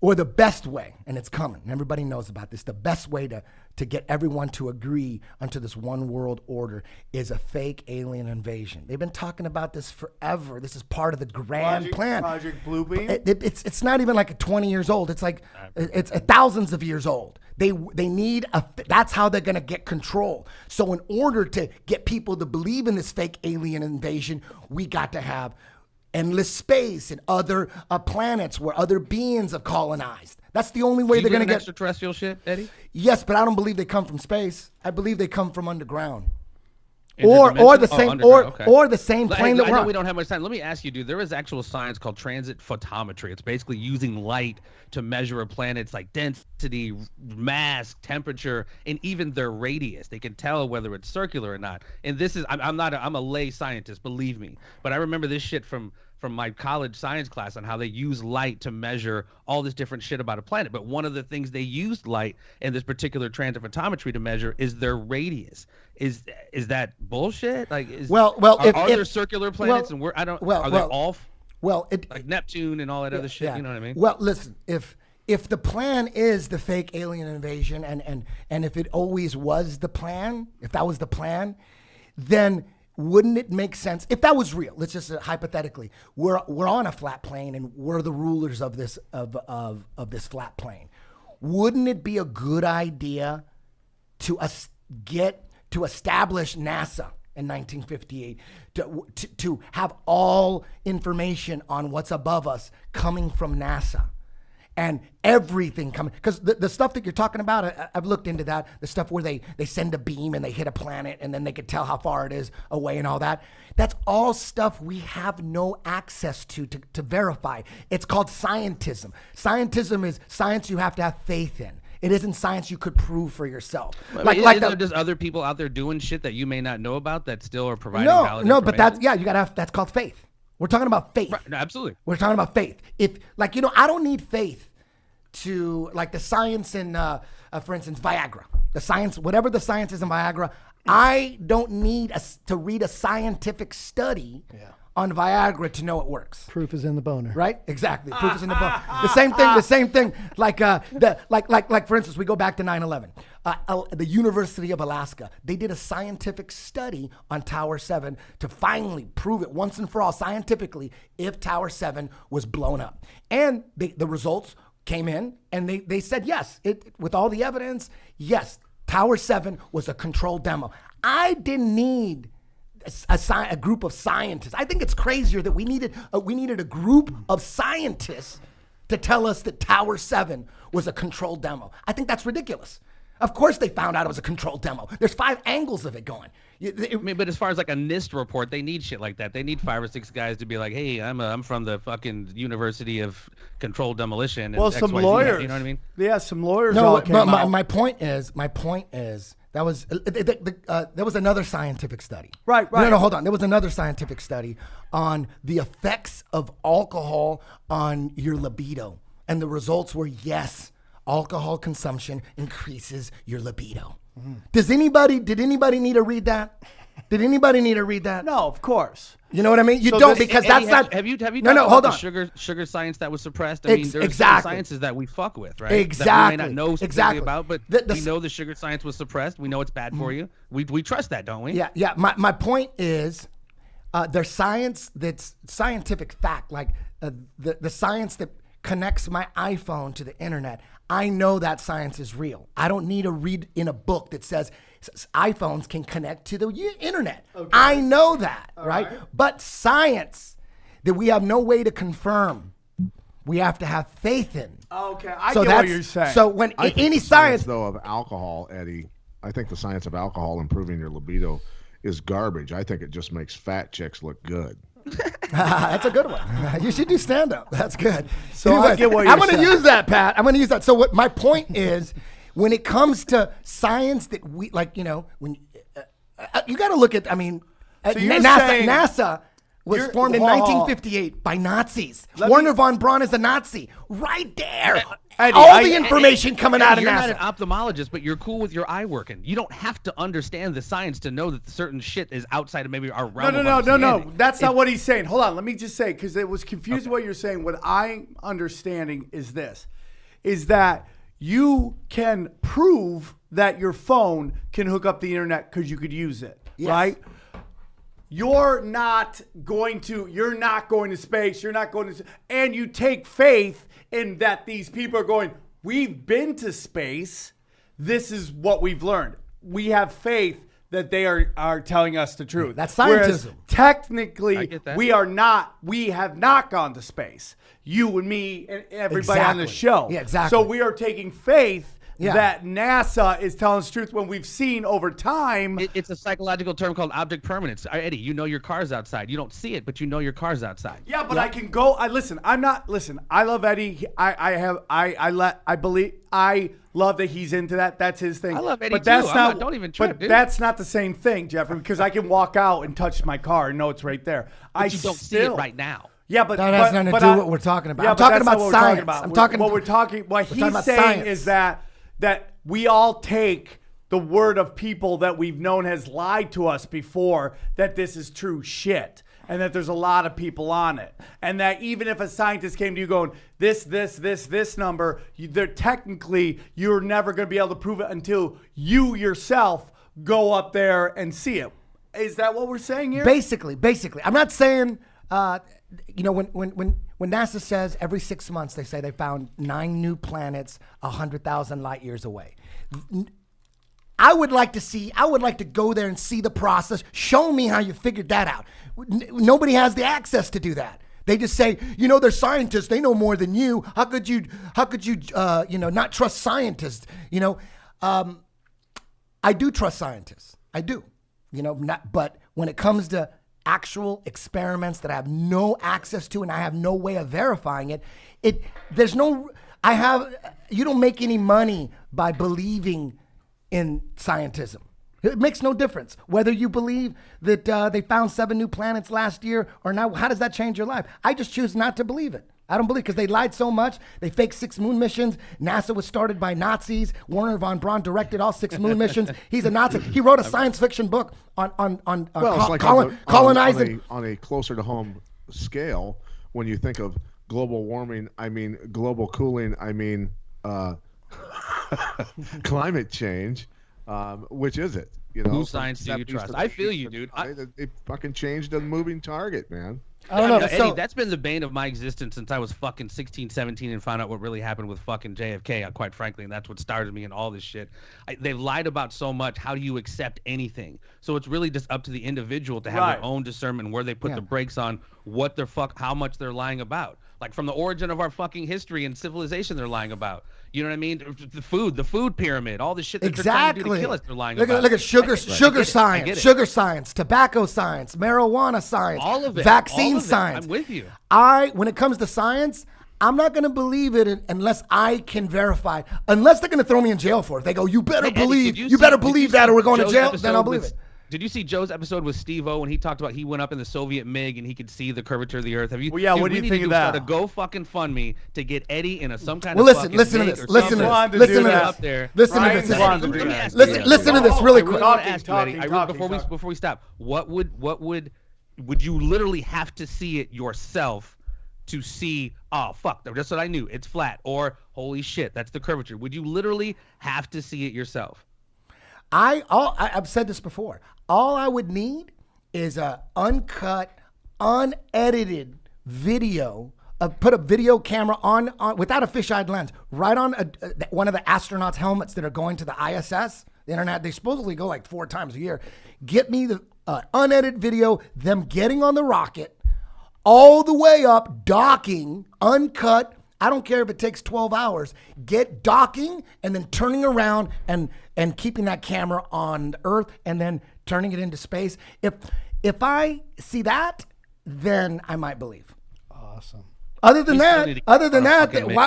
or the best way, and it's coming, and everybody knows about this, the best way to get everyone to agree onto this one world order is a fake alien invasion. They've been talking about this forever. This is part of the grand plan. Project Bluebeam? It's not even like 20 years old. It's like it's thousands of years old. They need that's how they're going to get control. So in order to get people to believe in this fake alien invasion, we got to have endless space and other planets where other beings have colonized. That's the only way they're going to get extraterrestrial shit, Eddie. Yes, but I don't believe they come from space. I believe they come from underground. Or the same plane that we're on. I know we don't have much time. Let me ask you, dude. There is actual science called transit photometry. It's basically using light to measure a planet's like density, mass, temperature, and even their radius. They can tell whether it's circular or not. And this is I'm a lay scientist, believe me, but I remember this shit from my college science class on how they use light to measure all this different shit about a planet. But one of the things they used light in this particular transit photometry to measure is their radius. Is that bullshit? Like, are there circular planets and are they all like Neptune and all that other shit? Yeah. You know what I mean? Well, listen, if the plan is the fake alien invasion and if it always was the plan, if that was the plan, then wouldn't it make sense if that was real? Let's just hypothetically, we're on a flat plane and we're the rulers of this of this flat plane. Wouldn't it be a good idea to establish NASA in 1958 to have all information on what's above us coming from NASA? and everything coming. Because the stuff that you're talking about, I've looked into that. The stuff where they send a beam and they hit a planet and then they could tell how far it is away and all that. That's all stuff we have no access to verify. It's called scientism. Scientism is science you have to have faith in. It isn't science you could prove for yourself. Isn't there just other people out there doing shit that you may not know about that still are providing valid No, information? but that's called faith. We're talking about faith. Right, no, absolutely. We're talking about faith. If I don't need faith to the science in, for instance, Viagra. The science, whatever the science is in Viagra, I don't need to read a scientific study on Viagra to know it works. Proof is in the boner. Right? Exactly. Proof is in the boner. The same thing. Like for instance, we go back to 9/11. The University of Alaska, they did a scientific study on Tower 7 to finally prove it once and for all scientifically if Tower 7 was blown up. And the results came in and they said yes, with all the evidence, yes, Tower 7 was a controlled demo. I didn't need a group of scientists. I think it's crazier that we needed a group of scientists to tell us that Tower 7 was a controlled demo. I think that's ridiculous. Of course they found out it was a controlled demo. There's 5 angles of it going. But as far as like a NIST report, they need shit like that. They need 5 or 6 guys to be like, hey, I'm from the fucking University of Controlled Demolition. And Well, some XYZ, lawyers. You know what I mean? Yeah, some lawyers No, all came but out. my point is that was there was another scientific study. Right. No, hold on. There was another scientific study on the effects of alcohol on your libido, and the results were yes, alcohol consumption increases your libido. Did anybody need to read that? Did anybody need to read that? No, of course. You know what I mean? You So don't, this- because Eddie, that's not. Have you No, talked hold about on. the sugar science that was suppressed? I mean, there's exactly. sciences that we fuck with, right? Exactly. That we may not know specifically Exactly. about, but we know the sugar science was suppressed. We know it's bad for you. We trust that, don't we? Yeah. My point is, there's science that's scientific fact, like the science that connects my iPhone to the internet. I know that science is real. I don't need to read in a book that says iPhones can connect to the internet. Okay. I know that, right? But science that we have no way to confirm, we have to have faith in. Okay, I get what you're saying. So when I think any the science, though, of alcohol, Eddie, I think the science of alcohol improving your libido is garbage. I think it just makes fat chicks look good. that's a good one. You should do stand up. That's good. So I get what you're I'm going to saying. use that, Pat. I'm going to use that. So what my point is, when it comes to science that we when you got to look at, So you're saying- NASA was you're- formed in hold on. 1958 by Nazis. Let Werner me- von Braun is a Nazi. Right there. Eddie, All the information coming out of You're NASA. not an ophthalmologist, but you're cool with your eye working. You don't have to understand the science to know that certain shit is outside of maybe our realm. of No. understanding. That's not what he's saying. Hold on. Let me just say, because it was confusing what you're saying. What I'm understanding is this, is that you can prove that your phone can hook up the internet because you could use it, Yes. right? You're not going to space. You're not going to, and you take faith in that these people are going, we've been to space. This is what we've learned. We have faith that they are telling us the truth. That's Whereas scientism. I technically, get that. we have not gone to space. You and me and everybody on the Exactly. show. Yeah, exactly. So we are taking faith Yeah. that NASA is telling us the truth when we've seen over time. It's a psychological term called object permanence. Eddie, you know your car's outside. You don't see it, but you know your car's outside. Yeah, but I can go. I love Eddie. I love that he's into that. That's his thing. I love Eddie but that's too. not. Don't even trip, But dude. that's not the same thing, Jeffrey. Because I can walk out and touch my car and know it's right there. But you don't see it right now. Yeah, but That has nothing to do with what we're talking about. Yeah, I'm but talking that's not about what science. We're talking I'm about. talking- What we're talking. What talking he's about saying science. is that we all take the word of people that we've known has lied to us before that this is true shit. And that there's a lot of people on it. And that even if a scientist came to you going, this number, technically, you're never going to be able to prove it until you yourself go up there and see it. Is that what we're saying here? Basically. I'm not saying, when NASA says every 6 months they say they found 9 new planets 100,000 light years away. I would like to go there and see the process. Show me how you figured that out. Nobody has the access to do that. They just say, they're scientists. They know more than you. How could you, not trust scientists? I do trust scientists. I do, but when it comes to actual experiments that I have no access to and I have no way of verifying it, you don't make any money by believing in scientism. It makes no difference whether you believe that they found 7 new planets last year or not. How does that change your life? I just choose not to believe it. I don't believe because they lied so much. They faked 6 moon missions. NASA was started by Nazis. Werner von Braun directed all 6 moon missions. He's a Nazi. He wrote a science fiction book on colonizing. On a closer to home scale, when you think of global warming, I mean global cooling, I mean climate change. Which is it? Whose science do you trust? I feel you, dude. It fucking changed a moving target, man. I don't know. Eddie, that's been the bane of my existence since I was fucking 16, 17 and found out what really happened with fucking JFK, quite frankly, and that's what started me in all this shit. They've lied about so much. How do you accept anything? So it's really just up to the individual to have their own discernment where they put the brakes on what they're how much they're lying about. Like from the origin of our fucking history and civilization, they're lying about. You know what I mean? The food pyramid, all the shit that they're trying to do to kill us, they're lying about. Look at sugar science, tobacco science, marijuana science, all of it, vaccine science. I'm with you. When it comes to science, I'm not going to believe it unless I can verify. Unless they're going to throw me in jail for it. They go, you better believe that, or we're going to jail. Then I'll believe it. Did you see Joe's episode with Steve-O when he talked about he went up in the Soviet MiG and he could see the curvature of the Earth? Have you? Well, yeah. What do you think of that? Start a go fucking fund me to get Eddie in some kind of. Listen to this really quick. Before we stop, would you literally have to see it yourself to see? Oh fuck! That's what I knew. It's flat. Or holy shit, that's the curvature. Would you literally have to see it yourself? I've said this before. All I would need is a uncut, unedited video. Put a video camera on without a fisheye lens, right on one of the astronauts' helmets that are going to the ISS, the internet. They supposedly go like 4 times a year. Get me the unedited video, them getting on the rocket, all the way up, docking, uncut. I don't care if it takes 12 hours. Get docking and then turning around and keeping that camera on the Earth and then turning it into space. If I see that, then I might believe. Awesome. Other than that,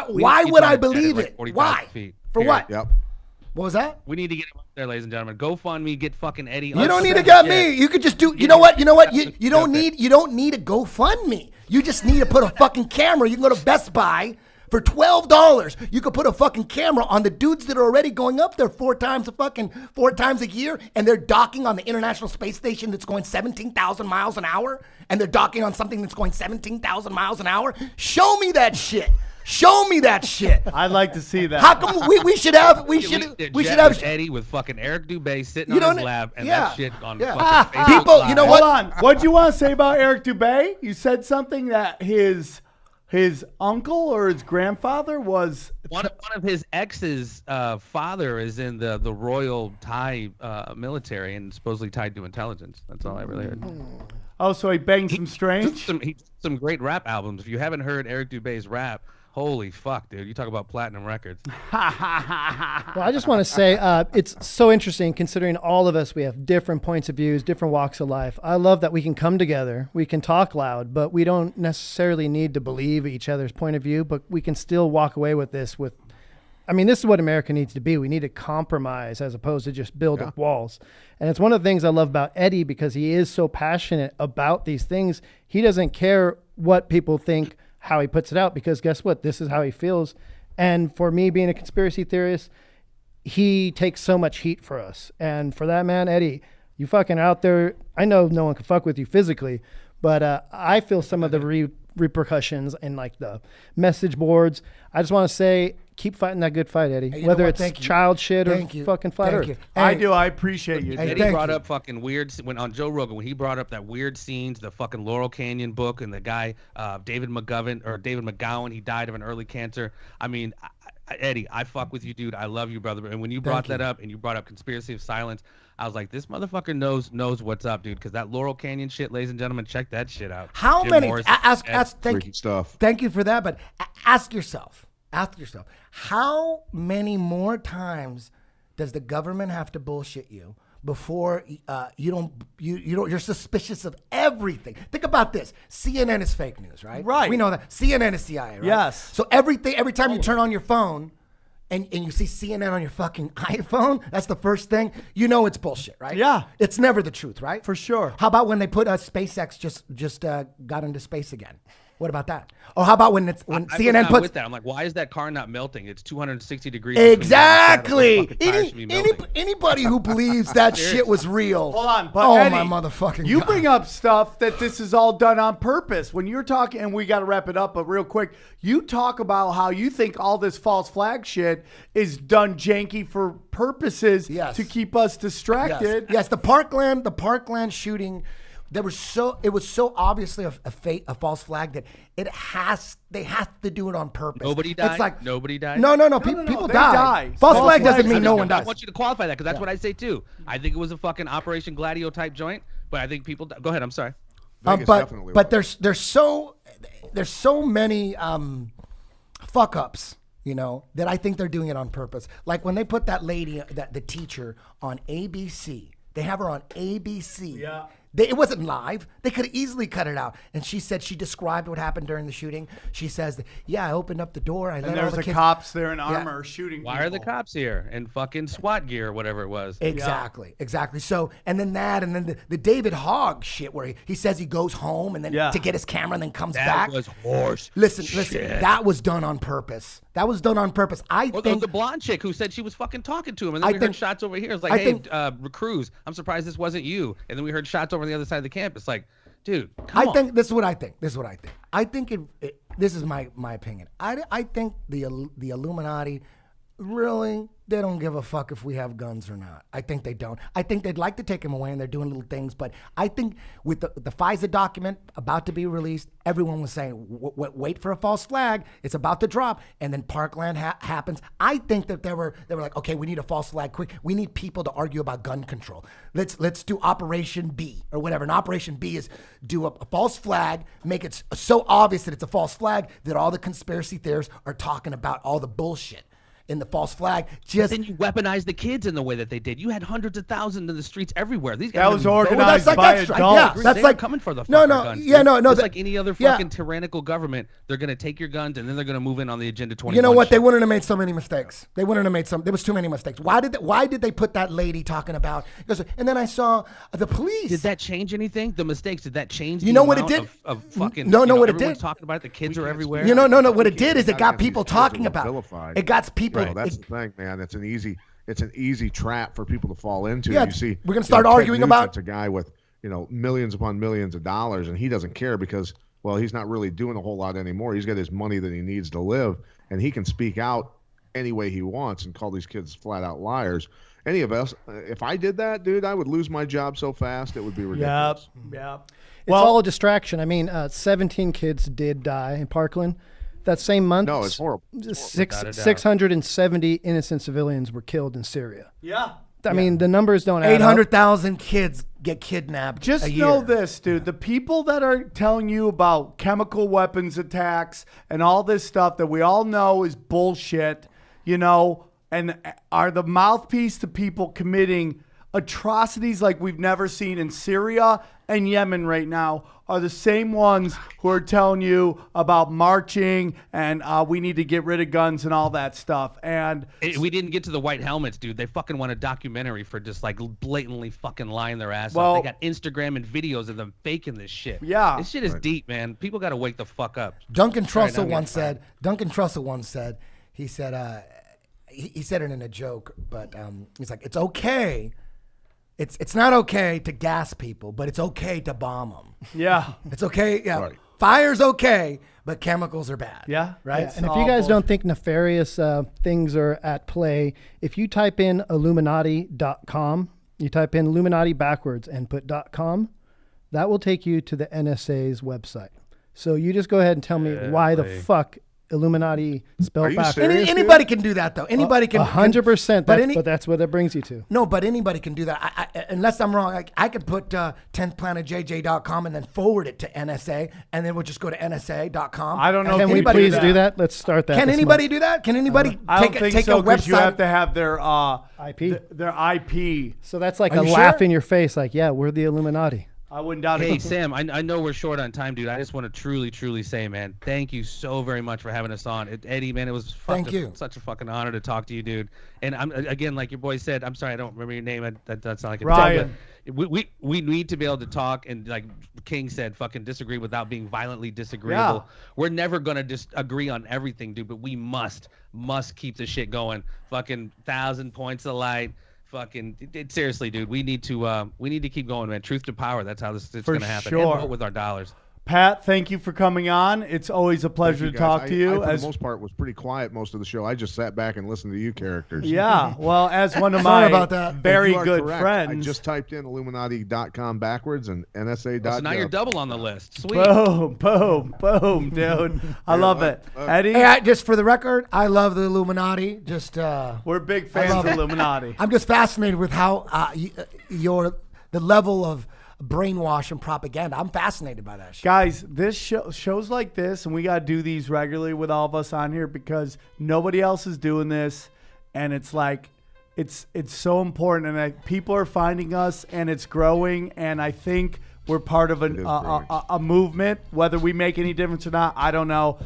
why would I believe it? Why? For what? Yep. What was that? We need to get him up there, ladies and gentlemen. GoFundMe, get fucking Eddie. You don't need to get me. You could just do. You know what? You don't need a GoFundMe. You just need to put a fucking camera. You can go to Best Buy. For $12, you could put a fucking camera on the dudes that are already going up there 4 times a year, and they're docking on the International Space Station that's going 17,000 miles an hour, and they're docking on something that's going 17,000 miles an hour. Show me that shit. I'd like to see that. How come we should have Eddie with fucking Eric Dubé sitting on his lab and that shit on fucking Facebook people. Live. You know what? Hold on. What'd you want to say about Eric Dubé? You said something that his uncle or his grandfather was one of his ex's father is in the Royal Thai military and supposedly tied to intelligence. That's all I really heard. Oh, so he banged some strange? Some great rap albums. If you haven't heard Eric Dubé's rap, holy fuck, dude. You talk about platinum records. Well, I just want to say it's so interesting considering all of us, we have different points of views, different walks of life. I love that we can come together, we can talk loud, but we don't necessarily need to believe each other's point of view, but we can still walk away with this this is what America needs to be. We need to compromise as opposed to just build up walls. And it's one of the things I love about Eddie because he is so passionate about these things. He doesn't care what people think, how he puts it out, because guess what? This is how he feels. And for me being a conspiracy theorist, he takes so much heat for us. And for that, man, Eddie, you fucking out there. I know no one can fuck with you physically, but I feel some of the repercussions in like the message boards. I just want to say, keep fighting that good fight, Eddie. Whether it's child shit or fucking flat earth. Hey, I do. I apprient you. Eddie brought up fucking weird when on Joe Rogan when he brought up that weird scenes, the fucking Laurel Canyon book, and the guy David McGowan. He died of an early cancer. I mean, Eddie, I fuck with you, dude. I love you, brother. And when you brought that up and you brought up conspiracy of silence, I was like, this motherfucker knows what's up, dude. Because that Laurel Canyon shit, ladies and gentlemen, check that shit out. How Jim many? Morrison, Thank you. Stuff. Thank you for that. But ask yourself, how many more times does the government have to bullshit you before you're suspicious of everything? Think about this. CNN is fake news, right? Right. We know that. CNN is CIA, right? Yes. So every time you turn on your phone and you see CNN on your fucking iPhone, that's the first thing, you know it's bullshit, right? Yeah. It's never the truth, right? For sure. How about when they put SpaceX just got into space again? What about that? Or how about when CNN puts puts that? I'm like, why is that car not melting? It's 260 degrees. exactly anybody who believes that shit was real. Hold on, but Eddie, my motherfucking you God. bring up stuff that this is all done on purpose. When you're talking, and we got to wrap it up, but real quick, you talk about how you think all this false flag shit is done janky for purposes to keep us distracted. Yes, the Parkland shooting. It was so obviously a false flag that they have to do it on purpose. Nobody died. It's like nobody died. No. People they die. die. False flag doesn't mean no one I dies. want you to qualify that because that's what I say too. I think it was a fucking Operation Gladio type joint, but I think people. Go ahead. I'm sorry. But there's so many fuck ups, that I think they're doing it on purpose. Like when they put that lady, the teacher, on ABC. They have her on ABC. Yeah. It wasn't live. They could have easily cut it out. And she said she described what happened during the shooting. She says, I opened up the door. I let all there's the the kids. cops there in armor shooting Why people. are the cops here in fucking SWAT gear or whatever it was? Exactly. So, and then the David Hogg shit where he says he goes home and then to get his camera and then comes back. That was horse. Listen, shit. that was done on purpose. I think the blonde chick who said she was fucking talking to him, and then we heard shots over here. It's like, Cruz, I'm surprised this wasn't you. And then we heard shots over on the other side of the campus. Like, dude, come on. This is what I think. I think this is my opinion. I think the Illuminati really, they don't give a fuck if we have guns or not. I think they don't. I think they'd like to take them away and they're doing little things. But I think with the FISA document about to be released, everyone was saying, wait for a false flag. It's about to drop. And then Parkland happens. I think that they were like, okay, we need a false flag quick. We need people to argue about gun control. Let's do Operation B or whatever. And Operation B is do a false flag, make it so obvious that it's a false flag that all the conspiracy theorists are talking about all the bullshit in the false flag. But then you weaponize the kids in the way that they did. You had hundreds of thousands in the streets everywhere. These guys that was organized by adults. Yeah, that's like coming for the guns. guns. It's like any other yeah. fucking tyrannical government. They're gonna take your guns and then they're gonna move in on the Agenda 21. You know what? Shit. They wouldn't have made so many mistakes. There was too many mistakes. Why did they put that lady talking about? And then I saw the police. Did that change anything? The mistakes, did that change? You know what it did? Of fucking. What it did? Everyone's talking about it. The kids are everywhere. No. What it did is it got people talking about it. It got people. Well, that's the thing, man. It's an easy trap for people to fall into. Yeah, you see, we're gonna start arguing about. It's a guy with millions upon millions of dollars, and he doesn't care because he's not really doing a whole lot anymore. He's got his money that he needs to live, and he can speak out any way he wants and call these kids flat out liars. Any of us, if I did that, dude, I would lose my job so fast it would be ridiculous. Yep. It's all a distraction. I mean, 17 kids did die in Parkland. That same month, no, it's horrible. 670 innocent civilians were killed in Syria. Yeah. I mean, the numbers don't add up. 800,000 kids get kidnapped. Just know this, dude. The people that are telling you about chemical weapons attacks and all this stuff that we all know is bullshit, and are the mouthpiece to people committing atrocities like we've never seen in Syria and Yemen right now, are the same ones who are telling you about marching and we need to get rid of guns and all that stuff. And we didn't get to the white helmets, dude. They fucking want a documentary for just like blatantly fucking lying their ass off. They got Instagram and videos of them faking this shit. Yeah. This shit is deep, man. People got to wake the fuck up. Duncan Trussell once said, he said it in a joke, but he's like, it's okay. It's not okay to gas people, but it's okay to bomb them. Yeah. It's okay. Yeah. Right. Fire's okay, but chemicals are bad. Yeah. Right. Yeah. And if you guys don't think nefarious things are at play, if you type in Illuminati.com, you type in Illuminati backwards and put .com, that will take you to the NSA's website. So you just go ahead and tell me why the fuck Illuminati Are spelled you backwards. serious? Anybody can do that, though. Anybody can. 100%. But that's what that brings you to. No, but anybody can do that. Unless I'm wrong, I could put 10thplanetjj.com and then forward it to NSA, and then we'll just go to NSA.com. I don't know. Can we please do that? Let's start that. Can this anybody month. do that? Can anybody I don't think take so a because website? you have to have their IP? Their IP. So that's like Are a you laugh sure? in your face, like, yeah, we're the Illuminati. I wouldn't doubt Hey, it. Sam, I know we're short on time, dude. I just want to truly say, man, thank you so very much for having us on. Eddie, man, it was Thank you. such a fucking honor to talk to you, dude. And I'm again, like your boy said, I'm sorry, I don't remember your name. That's not like a Ryan. We need to be able to talk and, like King said, fucking disagree without being violently disagreeable. Yeah. We're never gonna just agree on everything, dude, but we must keep the shit going. Fucking 1,000 points of light. Fucking seriously, dude. We need to keep going, man. Truth to power. That's how it's For gonna happen. sure. And vote with our dollars. Pat, thank you for coming on. It's always a pleasure to guys. talk to you. I, for the most part, was pretty quiet most of the show. I just sat back and listened to you characters. Yeah, well, as one of Sorry my about that. very You are good correct. friends. I just typed in Illuminati.com backwards and NSA.gov. So now you're double on the list. Sweet. Boom, dude. I love it. Eddie, Hey, just for the record, I love the Illuminati. Just we're big fans love of it. Illuminati. I'm just fascinated with how the level of brainwash and propaganda. I'm fascinated by that shit. Guys, this shows like this, and we got to do these regularly with all of us on here because nobody else is doing this, and it's like it's so important, and people are finding us, and it's growing, and I think we're part of a movement. Whether we make any difference or not, I don't know.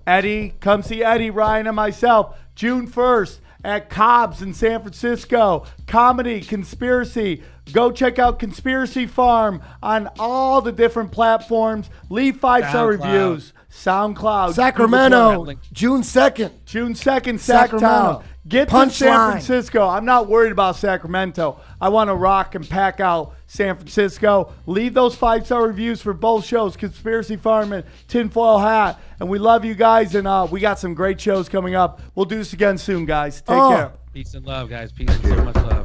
Eddie, come see Eddie, Ryan, and myself June 1st at Cobb's in San Francisco. Comedy, conspiracy. Go check out Conspiracy Farm on all the different platforms. Leave 5-star SoundCloud. reviews. SoundCloud. Sacramento, Google. June 2nd. June 2nd, Sacramento. Sacktown. Get to Punchline. San Francisco. I'm not worried about Sacramento. I want to rock and pack out San Francisco. Leave those 5-star reviews for both shows, Conspiracy Farm and Tinfoil Hat. And we love you guys, and we got some great shows coming up. We'll do this again soon, guys. Take care. Peace and love, guys. Peace and so much love.